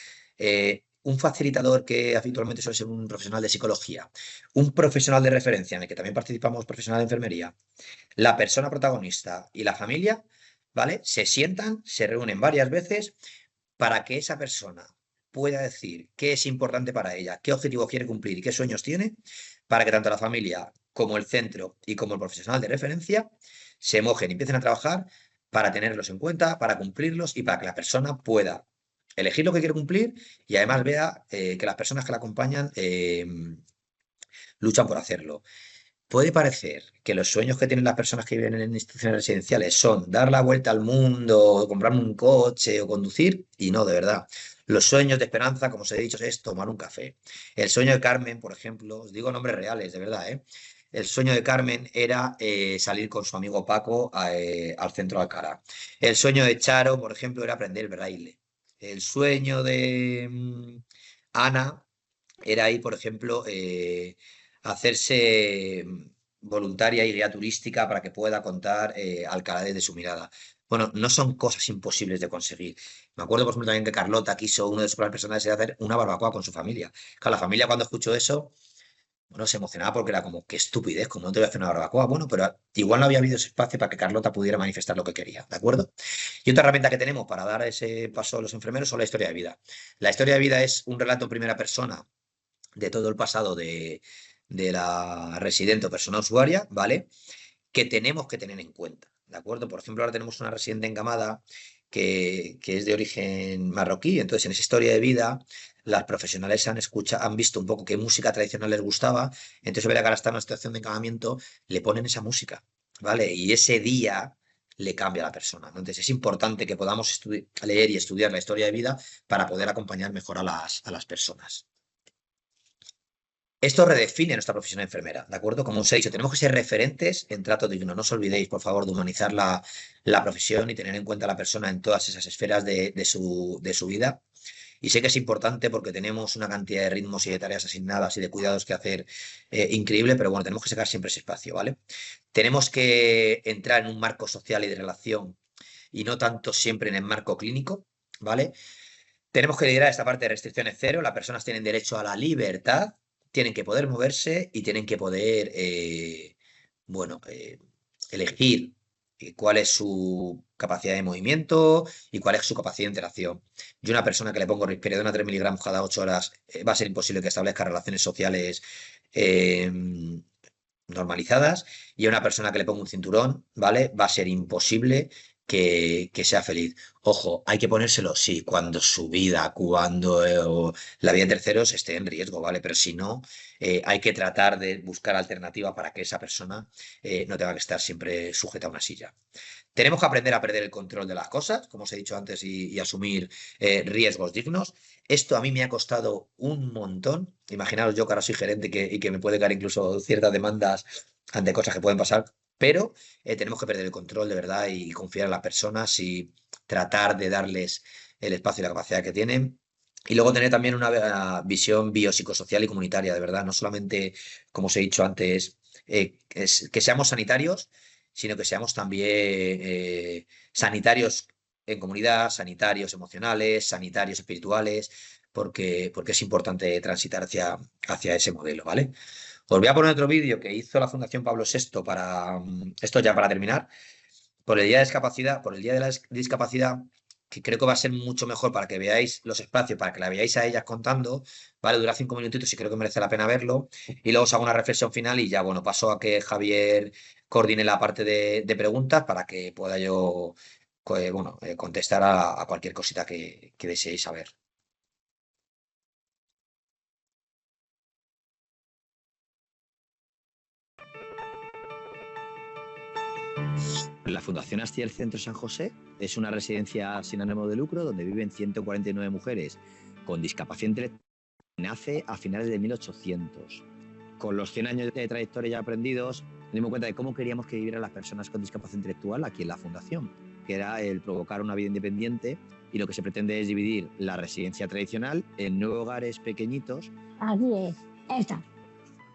un facilitador que habitualmente suele ser un profesional de psicología, un profesional de referencia en el que también participamos profesional de enfermería, la persona protagonista y la familia, ¿vale? Se sientan, se reúnen varias veces para que esa persona pueda decir qué es importante para ella, qué objetivo quiere cumplir y qué sueños tiene, para que tanto la familia como el centro y como el profesional de referencia se mojen y empiecen a trabajar para tenerlos en cuenta, para cumplirlos y para que la persona pueda elegir lo que quiere cumplir y además vea que las personas que la acompañan luchan por hacerlo. Puede parecer que los sueños que tienen las personas que viven en instituciones residenciales son dar la vuelta al mundo, comprarme un coche o conducir, y no, de verdad. Los sueños de esperanza, como os he dicho, es tomar un café. El sueño de Carmen, por ejemplo, os digo nombres reales, de verdad, ¿eh? El sueño de Carmen era salir con su amigo Paco al centro de Alcalá. El sueño de Charo, por ejemplo, era aprender el braille. El sueño de Ana era ir, por ejemplo, hacerse voluntaria y guía turística para que pueda contar Alcalá desde su mirada. Bueno, no son cosas imposibles de conseguir. Me acuerdo, por ejemplo, también que Carlota quiso, uno de sus planes personales era hacer una barbacoa con su familia. Claro, la familia cuando escuchó eso, bueno, se emocionaba porque era como, qué estupidez, como no te voy a hacer una barbacoa. Bueno, pero igual no había habido ese espacio para que Carlota pudiera manifestar lo que quería, ¿de acuerdo? Y otra herramienta que tenemos para dar ese paso a los enfermeros son la historia de vida. La historia de vida es un relato en primera persona de todo el pasado de la residente o persona usuaria, ¿vale? Que tenemos que tener en cuenta, ¿de acuerdo? Por ejemplo, ahora tenemos una residente engamada que es de origen marroquí, entonces en esa historia de vida las profesionales han visto un poco qué música tradicional les gustaba, entonces verá que ahora está en una situación de encamamiento, le ponen esa música, ¿vale? Y ese día le cambia a la persona, ¿no? Entonces es importante que podamos leer y estudiar la historia de vida para poder acompañar mejor a las personas. Esto redefine nuestra profesión de enfermera, ¿de acuerdo? Como os he dicho, tenemos que ser referentes en trato digno. No os olvidéis, por favor, de humanizar la profesión y tener en cuenta a la persona en todas esas esferas de su vida. Y sé que es importante porque tenemos una cantidad de ritmos y de tareas asignadas y de cuidados que hacer increíble, pero bueno, tenemos que sacar siempre ese espacio, ¿vale? Tenemos que entrar en un marco social y de relación y no tanto siempre en el marco clínico, ¿vale? Tenemos que liderar esta parte de restricciones cero. Las personas tienen derecho a la libertad, tienen que poder moverse y tienen que poder, bueno, elegir cuál es su capacidad de movimiento y cuál es su capacidad de interacción. Yo, una persona que le pongo risperidona 3 miligramos cada 8 horas, va a ser imposible que establezca relaciones sociales eh, normalizadas, y a una persona que le pongo un cinturón, ¿vale? Va a ser imposible que sea feliz. Ojo, hay que ponérselo, sí, cuando su vida, cuando la vida de terceros esté en riesgo, ¿vale? Pero si no, hay que tratar de buscar alternativas para que esa persona no tenga que estar siempre sujeta a una silla. Tenemos que aprender a perder el control de las cosas, como os he dicho antes, y asumir riesgos dignos. Esto a mí me ha costado un montón. Imaginaros yo que ahora soy gerente y que me puede caer incluso ciertas demandas ante cosas que pueden pasar, pero tenemos que perder el control de verdad y confiar en las personas y tratar de darles el espacio y la capacidad que tienen. Y luego tener también una visión biopsicosocial y comunitaria, de verdad. No solamente, como os he dicho antes, que seamos sanitarios, sino que seamos también sanitarios en comunidad, sanitarios emocionales, sanitarios espirituales, porque es importante transitar hacia ese modelo, ¿vale? Os voy a poner otro vídeo que hizo la Fundación Pablo VI esto ya para terminar, por el Día de Discapacidad, por el Día de la Discapacidad, que creo que va a ser mucho mejor para que veáis los espacios, para que la veáis a ellas contando, ¿vale? Dura 5 minutitos y creo que merece la pena verlo. Y luego os hago una reflexión final y ya, bueno, paso a que Javier coordine la parte de preguntas para que pueda yo, bueno, contestar a cualquier cosita que deseéis saber. La Fundación Astier Centro San José es una residencia sin ánimo de lucro donde viven 149 mujeres con discapacidad intelectual. Nace a finales de 1800. Con los 100 años de trayectoria ya aprendidos, nos dimos cuenta de cómo queríamos que vivieran las personas con discapacidad intelectual aquí en la Fundación, que era el provocar una vida independiente, y lo que se pretende es dividir la residencia tradicional en 9 hogares pequeñitos. Aquí es, esta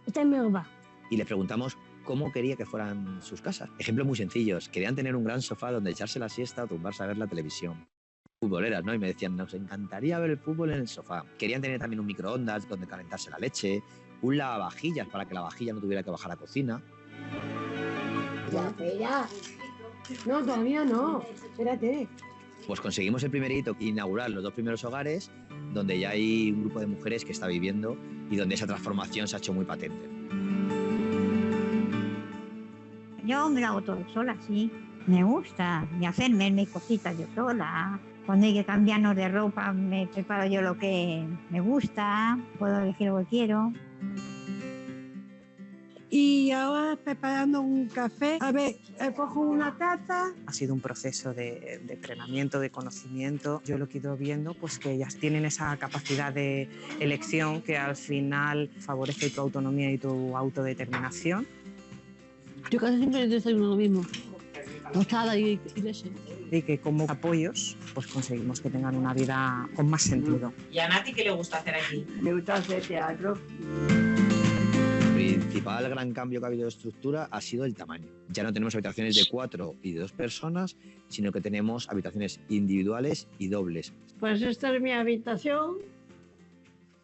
es mi hogar. Y les preguntamos cómo quería que fueran sus casas. Ejemplos muy sencillos. Querían tener un gran sofá donde echarse la siesta o tumbarse a ver la televisión. Futboleras, ¿no? Y me decían, nos encantaría ver el fútbol en el sofá. Querían tener también un microondas donde calentarse la leche, un lavavajillas para que la vajilla no tuviera que bajar a la cocina. Ya. No, todavía no. Espérate. Pues conseguimos el primer hito, inaugurar los 2 primeros hogares, donde ya hay un grupo de mujeres que está viviendo y donde esa transformación se ha hecho muy patente. Yo me lo hago todo sola, sí. Me gusta y hacerme mis cositas yo sola. Cuando hay que cambiarnos de ropa, me preparo yo lo que me gusta, puedo elegir lo que quiero. Y ahora preparando un café. A ver, cojo una taza. Ha sido un proceso de entrenamiento, de conocimiento. Yo lo que he ido viendo, pues que ellas tienen esa capacidad de elección que al final favorece tu autonomía y tu autodeterminación. Yo casi siempre desayuno lo mismo. Tostada y leche. Y que como apoyos, pues conseguimos que tengan una vida con más sentido. ¿Y a Nati qué le gusta hacer aquí? Me gusta hacer teatro. principal gran cambio que ha habido de estructura ha sido el tamaño. Ya no tenemos habitaciones de 4 y de 2 personas, sino que tenemos habitaciones individuales y dobles. Pues esta es mi habitación,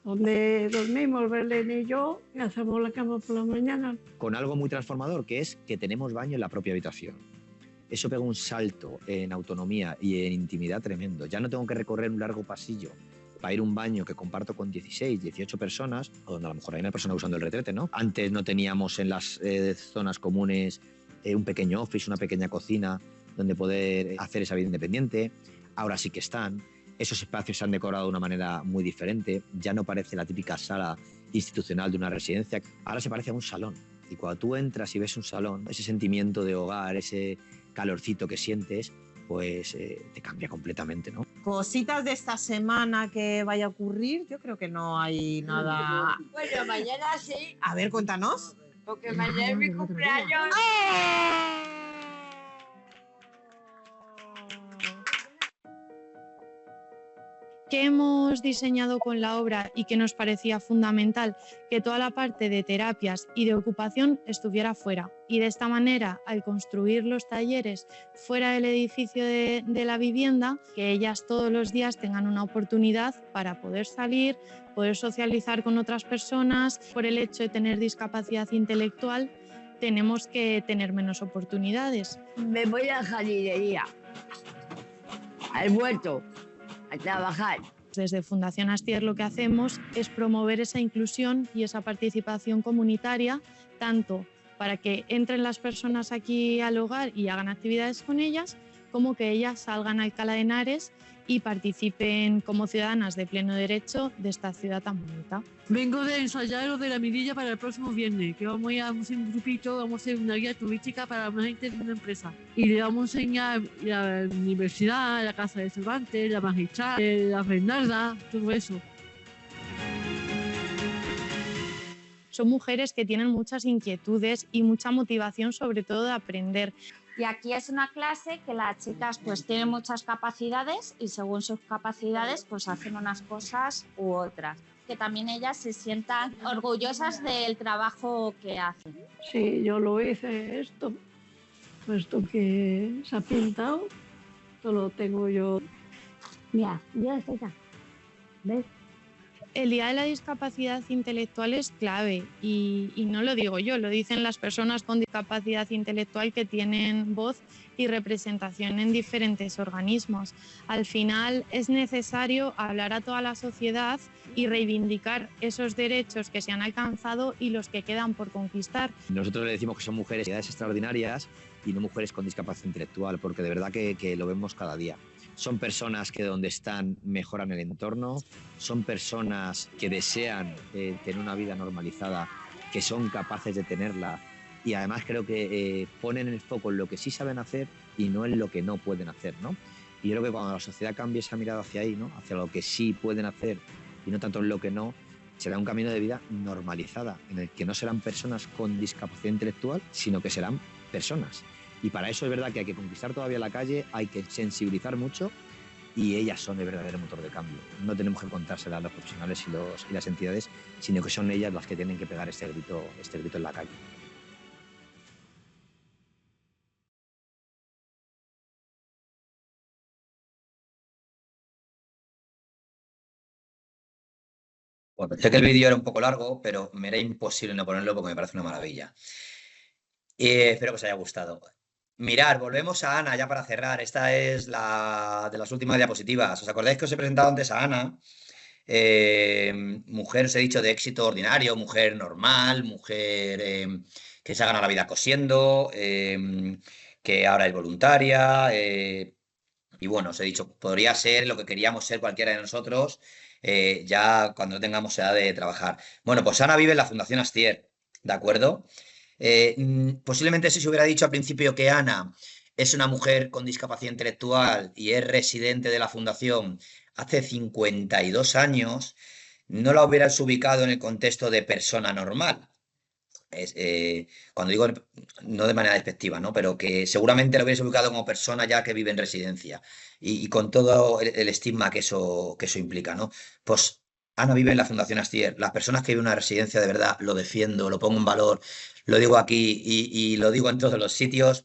donde dormimos Belén y yo, y hacemos la cama por la mañana. Con algo muy transformador, que es que tenemos baño en la propia habitación. Eso pega un salto en autonomía y en intimidad tremendo. Ya no tengo que recorrer un largo pasillo para ir a un baño que comparto con 16, 18 personas, o donde a lo mejor hay una persona usando el retrete, ¿no? Antes no teníamos en las zonas comunes un pequeño office, una pequeña cocina donde poder hacer esa vida independiente. Ahora sí que están. Esos espacios se han decorado de una manera muy diferente. Ya no parece la típica sala institucional de una residencia. Ahora se parece a un salón. Y cuando tú entras y ves un salón, ese sentimiento de hogar, ese calorcito que sientes, pues te cambia completamente, ¿no? Cositas de esta semana que vaya a ocurrir, yo creo que no hay nada. Bueno, mañana sí, A ver, cuéntanos. porque mañana es mi cumpleaños. ¿Qué hemos diseñado con la obra y que nos parecía fundamental? Que toda la parte de terapias y de ocupación estuviera fuera. Y de esta manera, al construir los talleres fuera del edificio de la vivienda, que ellas todos los días tengan una oportunidad para poder salir, poder socializar con otras personas. Por el hecho de tener discapacidad intelectual, tenemos que tener menos oportunidades. Me voy a la jardinería, al huerto, a trabajar. Desde Fundación Astier lo que hacemos es promover esa inclusión y esa participación comunitaria, tanto para que entren las personas aquí al hogar y hagan actividades con ellas, como que ellas salgan a Alcalá de Henares y participen como ciudadanas de pleno derecho de esta ciudad tan bonita. Vengo de ensayar lo de la mirilla para el próximo viernes, que vamos a hacer un grupito, vamos a hacer una guía turística para la gente de una empresa. Y le vamos a enseñar la universidad, la casa de Cervantes, la magistral, la Bernarda, todo eso. Son mujeres que tienen muchas inquietudes y mucha motivación, sobre todo de aprender. Y aquí es una clase que las chicas pues tienen muchas capacidades y según sus capacidades pues hacen unas cosas u otras. Que también ellas se sientan orgullosas del trabajo que hacen. Sí, yo lo hice esto que se ha pintado, esto lo tengo yo. Mira, ya está acá. ¿Ves? El Día de la Discapacidad Intelectual es clave y no lo digo yo, lo dicen las personas con discapacidad intelectual que tienen voz y representación en diferentes organismos. Al final es necesario hablar a toda la sociedad y reivindicar esos derechos que se han alcanzado y los que quedan por conquistar. Nosotros le decimos que son mujeres de edades extraordinarias y no mujeres con discapacidad intelectual, porque de verdad que lo vemos cada día. Son personas que donde están mejoran el entorno, son personas que desean tener una vida normalizada, que son capaces de tenerla y además creo que ponen el foco en lo que sí saben hacer y no en lo que no pueden hacer, ¿no? Y yo creo que cuando la sociedad cambie esa mirada hacia ahí, ¿no? Hacia lo que sí pueden hacer y no tanto en lo que no, será un camino de vida normalizada, en el que no serán personas con discapacidad intelectual, sino que serán personas. Y para eso es verdad que hay que conquistar todavía la calle, hay que sensibilizar mucho y ellas son el verdadero motor de cambio. No tenemos que contárselas a los profesionales y las entidades, sino que son ellas las que tienen que pegar este grito en la calle. Bueno, sé que el vídeo era un poco largo, pero me era imposible no ponerlo porque me parece una maravilla. Espero que os haya gustado. Mirad, volvemos a Ana ya para cerrar. Esta es la de las últimas diapositivas. ¿Os acordáis que os he presentado antes a Ana? Mujer, os he dicho, de éxito ordinario, mujer normal, mujer que se ha ganado la vida cosiendo, que ahora es voluntaria. Y bueno, os he dicho, podría ser lo que queríamos ser cualquiera de nosotros ya cuando tengamos edad de trabajar. Bueno, pues Ana vive en la Fundación Astier, ¿de acuerdo? Posiblemente si se hubiera dicho al principio que Ana es una mujer con discapacidad intelectual y es residente de la Fundación hace 52 años, no la hubieras ubicado en el contexto de persona normal. Cuando digo no de manera despectiva, ¿no? Pero que seguramente lo hubieras ubicado como persona ya que vive en residencia y con todo el estigma que eso implica, ¿no? Pues Ana vive en la Fundación Astier. Las personas que viven en una residencia, de verdad, lo defiendo, lo pongo en valor, lo digo aquí y lo digo en todos los sitios.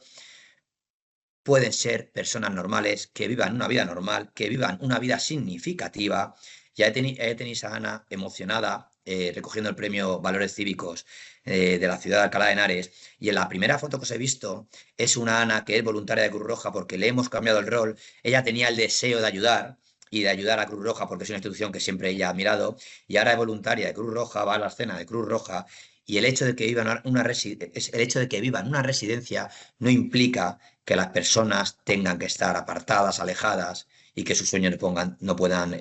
Pueden ser personas normales, que vivan una vida normal, que vivan una vida significativa. Ya tenéis a Ana emocionada recogiendo el premio Valores Cívicos de la ciudad de Alcalá de Henares. Y en la primera foto que os he visto es una Ana que es voluntaria de Cruz Roja porque le hemos cambiado el rol. Ella tenía el deseo de ayudar y de ayudar a Cruz Roja porque es una institución que siempre ella ha admirado. Y ahora es voluntaria de Cruz Roja, va a la escena de Cruz Roja. Y el hecho de que vivan el hecho de que vivan una residencia no implica que las personas tengan que estar apartadas, alejadas y que sus sueños no puedan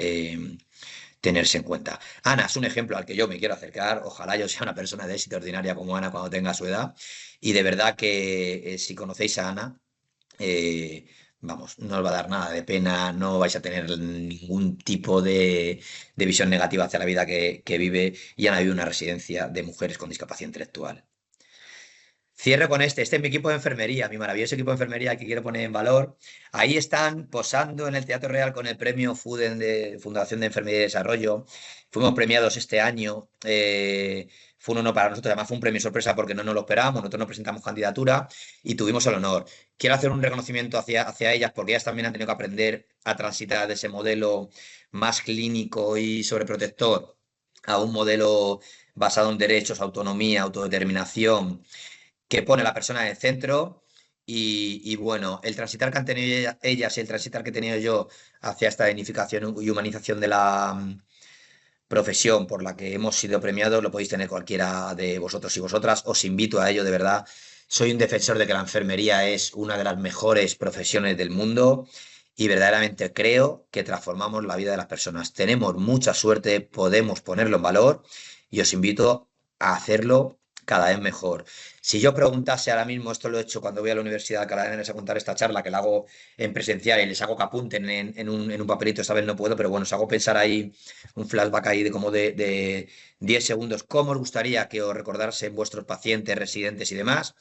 tenerse en cuenta. Ana es un ejemplo al que yo me quiero acercar. Ojalá yo sea una persona de éxito ordinaria como Ana cuando tenga su edad. Y de verdad que si conocéis a Ana, vamos, no os va a dar nada de pena, no vais a tener ningún tipo de visión negativa hacia la vida que vive. Y Ana vive en una residencia de mujeres con discapacidad intelectual. Cierro con este es mi equipo de enfermería, mi maravilloso equipo de enfermería que quiero poner en valor. Ahí están posando en el Teatro Real con el premio FUDEN de Fundación de Enfermería y Desarrollo. Fuimos premiados este año. Fue un honor para nosotros, además fue un premio sorpresa porque no nos lo esperábamos, nosotros no presentamos candidatura y tuvimos el honor. Quiero hacer un reconocimiento hacia ellas porque ellas también han tenido que aprender a transitar de ese modelo más clínico y sobreprotector a un modelo basado en derechos, autonomía, autodeterminación, que pone a la persona en el centro y bueno, el transitar que han tenido ellas y el transitar que he tenido yo hacia esta dignificación y humanización de la profesión por la que hemos sido premiados, lo podéis tener cualquiera de vosotros y vosotras. Os invito a ello, de verdad. Soy un defensor de que la enfermería es una de las mejores profesiones del mundo y verdaderamente creo que transformamos la vida de las personas. Tenemos mucha suerte, podemos ponerlo en valor y os invito a hacerlo cada vez mejor. Si yo preguntase ahora mismo, esto lo he hecho cuando voy a la Universidad de Alcalá de Henares a contar esta charla, que la hago en presencial y les hago que apunten en un papelito, esta vez no puedo, pero bueno, os hago pensar ahí un flashback ahí de como de 10 segundos, cómo os gustaría que os recordasen vuestros pacientes, residentes y demás.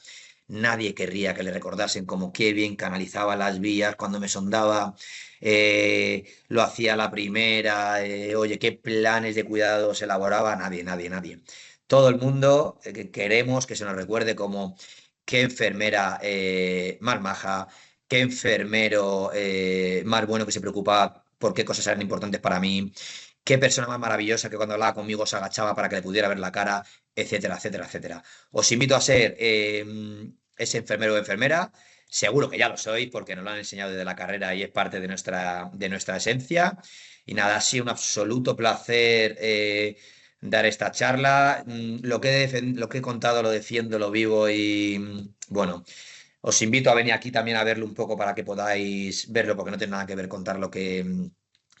Nadie querría que le recordasen como qué bien canalizaba las vías cuando me sondaba, lo hacía la primera, oye, qué planes de cuidado se elaboraba, nadie. Todo el mundo queremos que se nos recuerde como qué enfermera más maja, qué enfermero más bueno que se preocupaba por qué cosas eran importantes para mí, qué persona más maravillosa que cuando hablaba conmigo se agachaba para que le pudiera ver la cara, etcétera, etcétera, etcétera. Os invito a ser ese enfermero o enfermera. Seguro que ya lo sois porque nos lo han enseñado desde la carrera y es parte de nuestra esencia. Y nada, ha sido un absoluto placer dar esta charla. Lo que he contado lo defiendo, lo vivo y bueno, os invito a venir aquí también a verlo un poco para que podáis verlo porque no tiene nada que ver contarlo que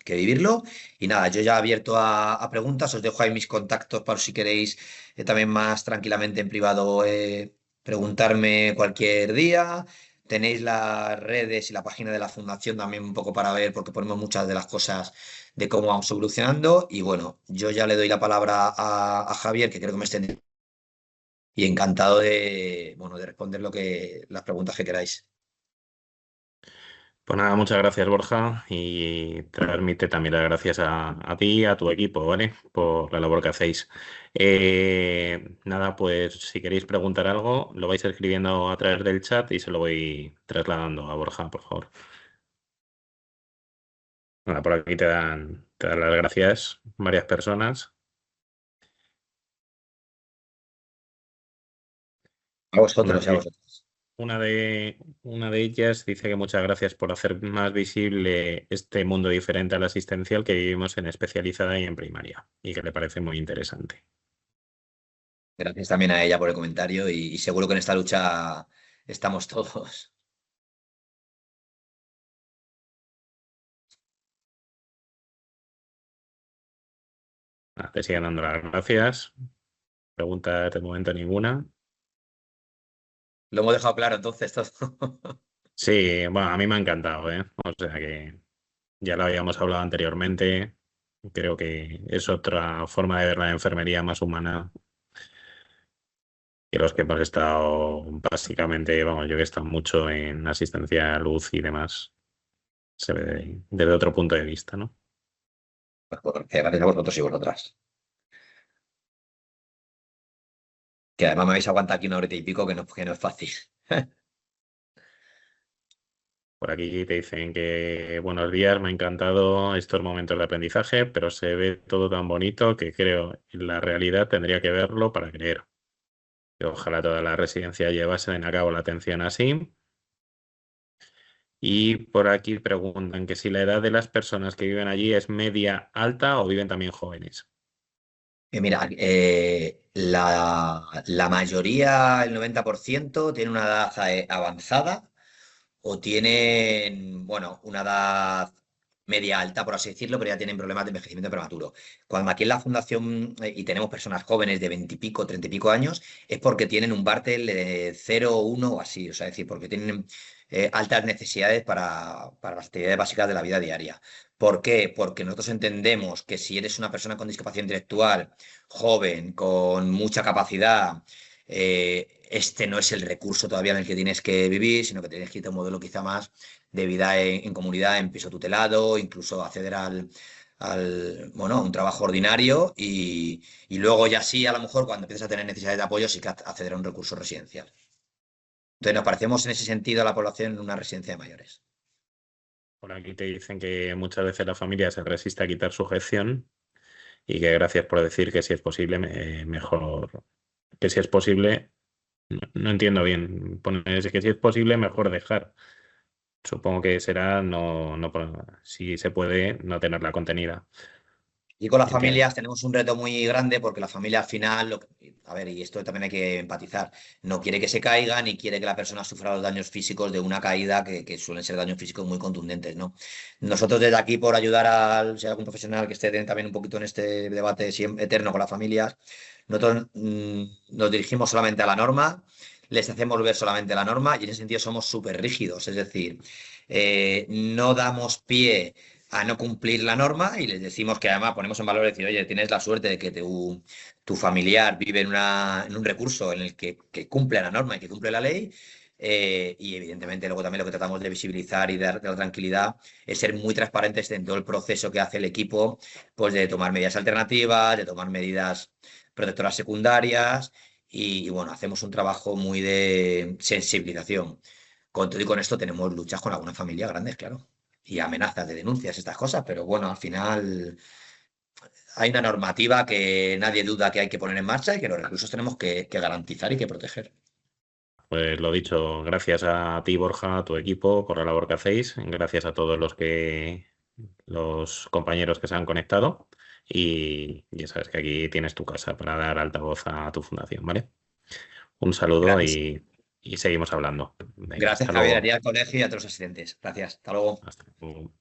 vivirlo. Y nada, yo ya abierto a preguntas, os dejo ahí mis contactos para si queréis también más tranquilamente en privado preguntarme cualquier día. Tenéis las redes y la página de la fundación también un poco para ver, porque ponemos muchas de las cosas de cómo vamos evolucionando. Y bueno, yo ya le doy la palabra a Javier, que creo que me extendí. Y encantado de responder las preguntas que queráis. Pues nada, muchas gracias, Borja, y transmite también las gracias a ti y a tu equipo, ¿vale? Por la labor que hacéis. Nada, pues si queréis preguntar algo, lo vais escribiendo a través del chat y se lo voy trasladando a Borja, por favor. Nada, por aquí te dan las gracias varias personas. A vosotros y a vosotros. Una de ellas dice que muchas gracias por hacer más visible este mundo diferente al asistencial que vivimos en especializada y en primaria, y que le parece muy interesante. Gracias también a ella por el comentario y seguro que en esta lucha estamos todos. Te siguen dando las gracias. Pregunta de momento ninguna. Lo hemos dejado claro entonces todo. Sí, bueno, a mí me ha encantado, ¿eh? O sea que ya lo habíamos hablado anteriormente. Creo que es otra forma de ver la enfermería más humana que los que hemos estado básicamente, vamos, yo que he estado mucho en asistencia a luz y demás, se ve desde otro punto de vista, ¿no? Pues, gracias a vosotros y vosotras. Que además me habéis aguantado aquí 1 horita y pico, que no es fácil. Por aquí te dicen que buenos días, me ha encantado estos momentos de aprendizaje, pero se ve todo tan bonito que creo en la realidad tendría que verlo para creer. Que ojalá toda la residencia llevasen a cabo la atención así. Y por aquí preguntan que si la edad de las personas que viven allí es media, alta o viven también jóvenes. Mira, la mayoría, el 90%, tiene una edad avanzada o tienen, bueno, una edad media alta, por así decirlo, pero ya tienen problemas de envejecimiento prematuro. Cuando aquí en la fundación y tenemos personas jóvenes de 20 y pico, 30 y pico años, es porque tienen un Bartel de 0, 1 o así, o sea, es decir, porque tienen altas necesidades para las actividades básicas de la vida diaria. ¿Por qué? Porque nosotros entendemos que si eres una persona con discapacidad intelectual, joven, con mucha capacidad, este no es el recurso todavía en el que tienes que vivir, sino que tienes que ir a un modelo quizá más de vida en comunidad, en piso tutelado, incluso acceder bueno, a un trabajo ordinario y luego ya sí, a lo mejor cuando empiezas a tener necesidades de apoyo, sí que acceder a un recurso residencial. Entonces nos parecemos en ese sentido a la población en una residencia de mayores. Por aquí te dicen que muchas veces la familia se resiste a quitar su gestión y que gracias por decir que si es posible, mejor. Que si es posible, no entiendo bien. Pones que si es posible, mejor dejar. Supongo que será si se puede, no tenerla contenida. Y con las Entiendo. familias tenemos un reto muy grande porque la familia al final, a ver, y esto también hay que empatizar, no quiere que se caigan y quiere que la persona sufra los daños físicos de una caída que suelen ser daños físicos muy contundentes, ¿no? Nosotros desde aquí, por ayudar si hay algún profesional que esté también un poquito en este debate eterno con las familias, nosotros nos dirigimos solamente a la norma, les hacemos ver solamente la norma y en ese sentido somos súper rígidos, es decir, no damos pie a no cumplir la norma y les decimos que además ponemos en valor decir, oye, tienes la suerte de que tu familiar vive en un recurso en el que cumple la norma y que cumple la ley. Y evidentemente luego también lo que tratamos de visibilizar y de dar tranquilidad es ser muy transparentes en todo el proceso que hace el equipo, pues de tomar medidas alternativas, de tomar medidas protectoras secundarias y bueno, hacemos un trabajo muy de sensibilización. Con todo y con esto tenemos luchas con algunas familias grandes, claro, y amenazas de denuncias, estas cosas, pero bueno, al final hay una normativa que nadie duda que hay que poner en marcha y que los recursos tenemos que garantizar y que proteger. Pues lo dicho, gracias a ti, Borja, a tu equipo, por la labor que hacéis. Gracias a todos los compañeros que se han conectado. Y ya sabes que aquí tienes tu casa para dar altavoz a tu fundación, ¿vale? Un saludo Gracias, y seguimos hablando. Venga, gracias hasta Javier, a luego. ti, al colegio y a todos los asistentes. Gracias, hasta luego. Hasta luego.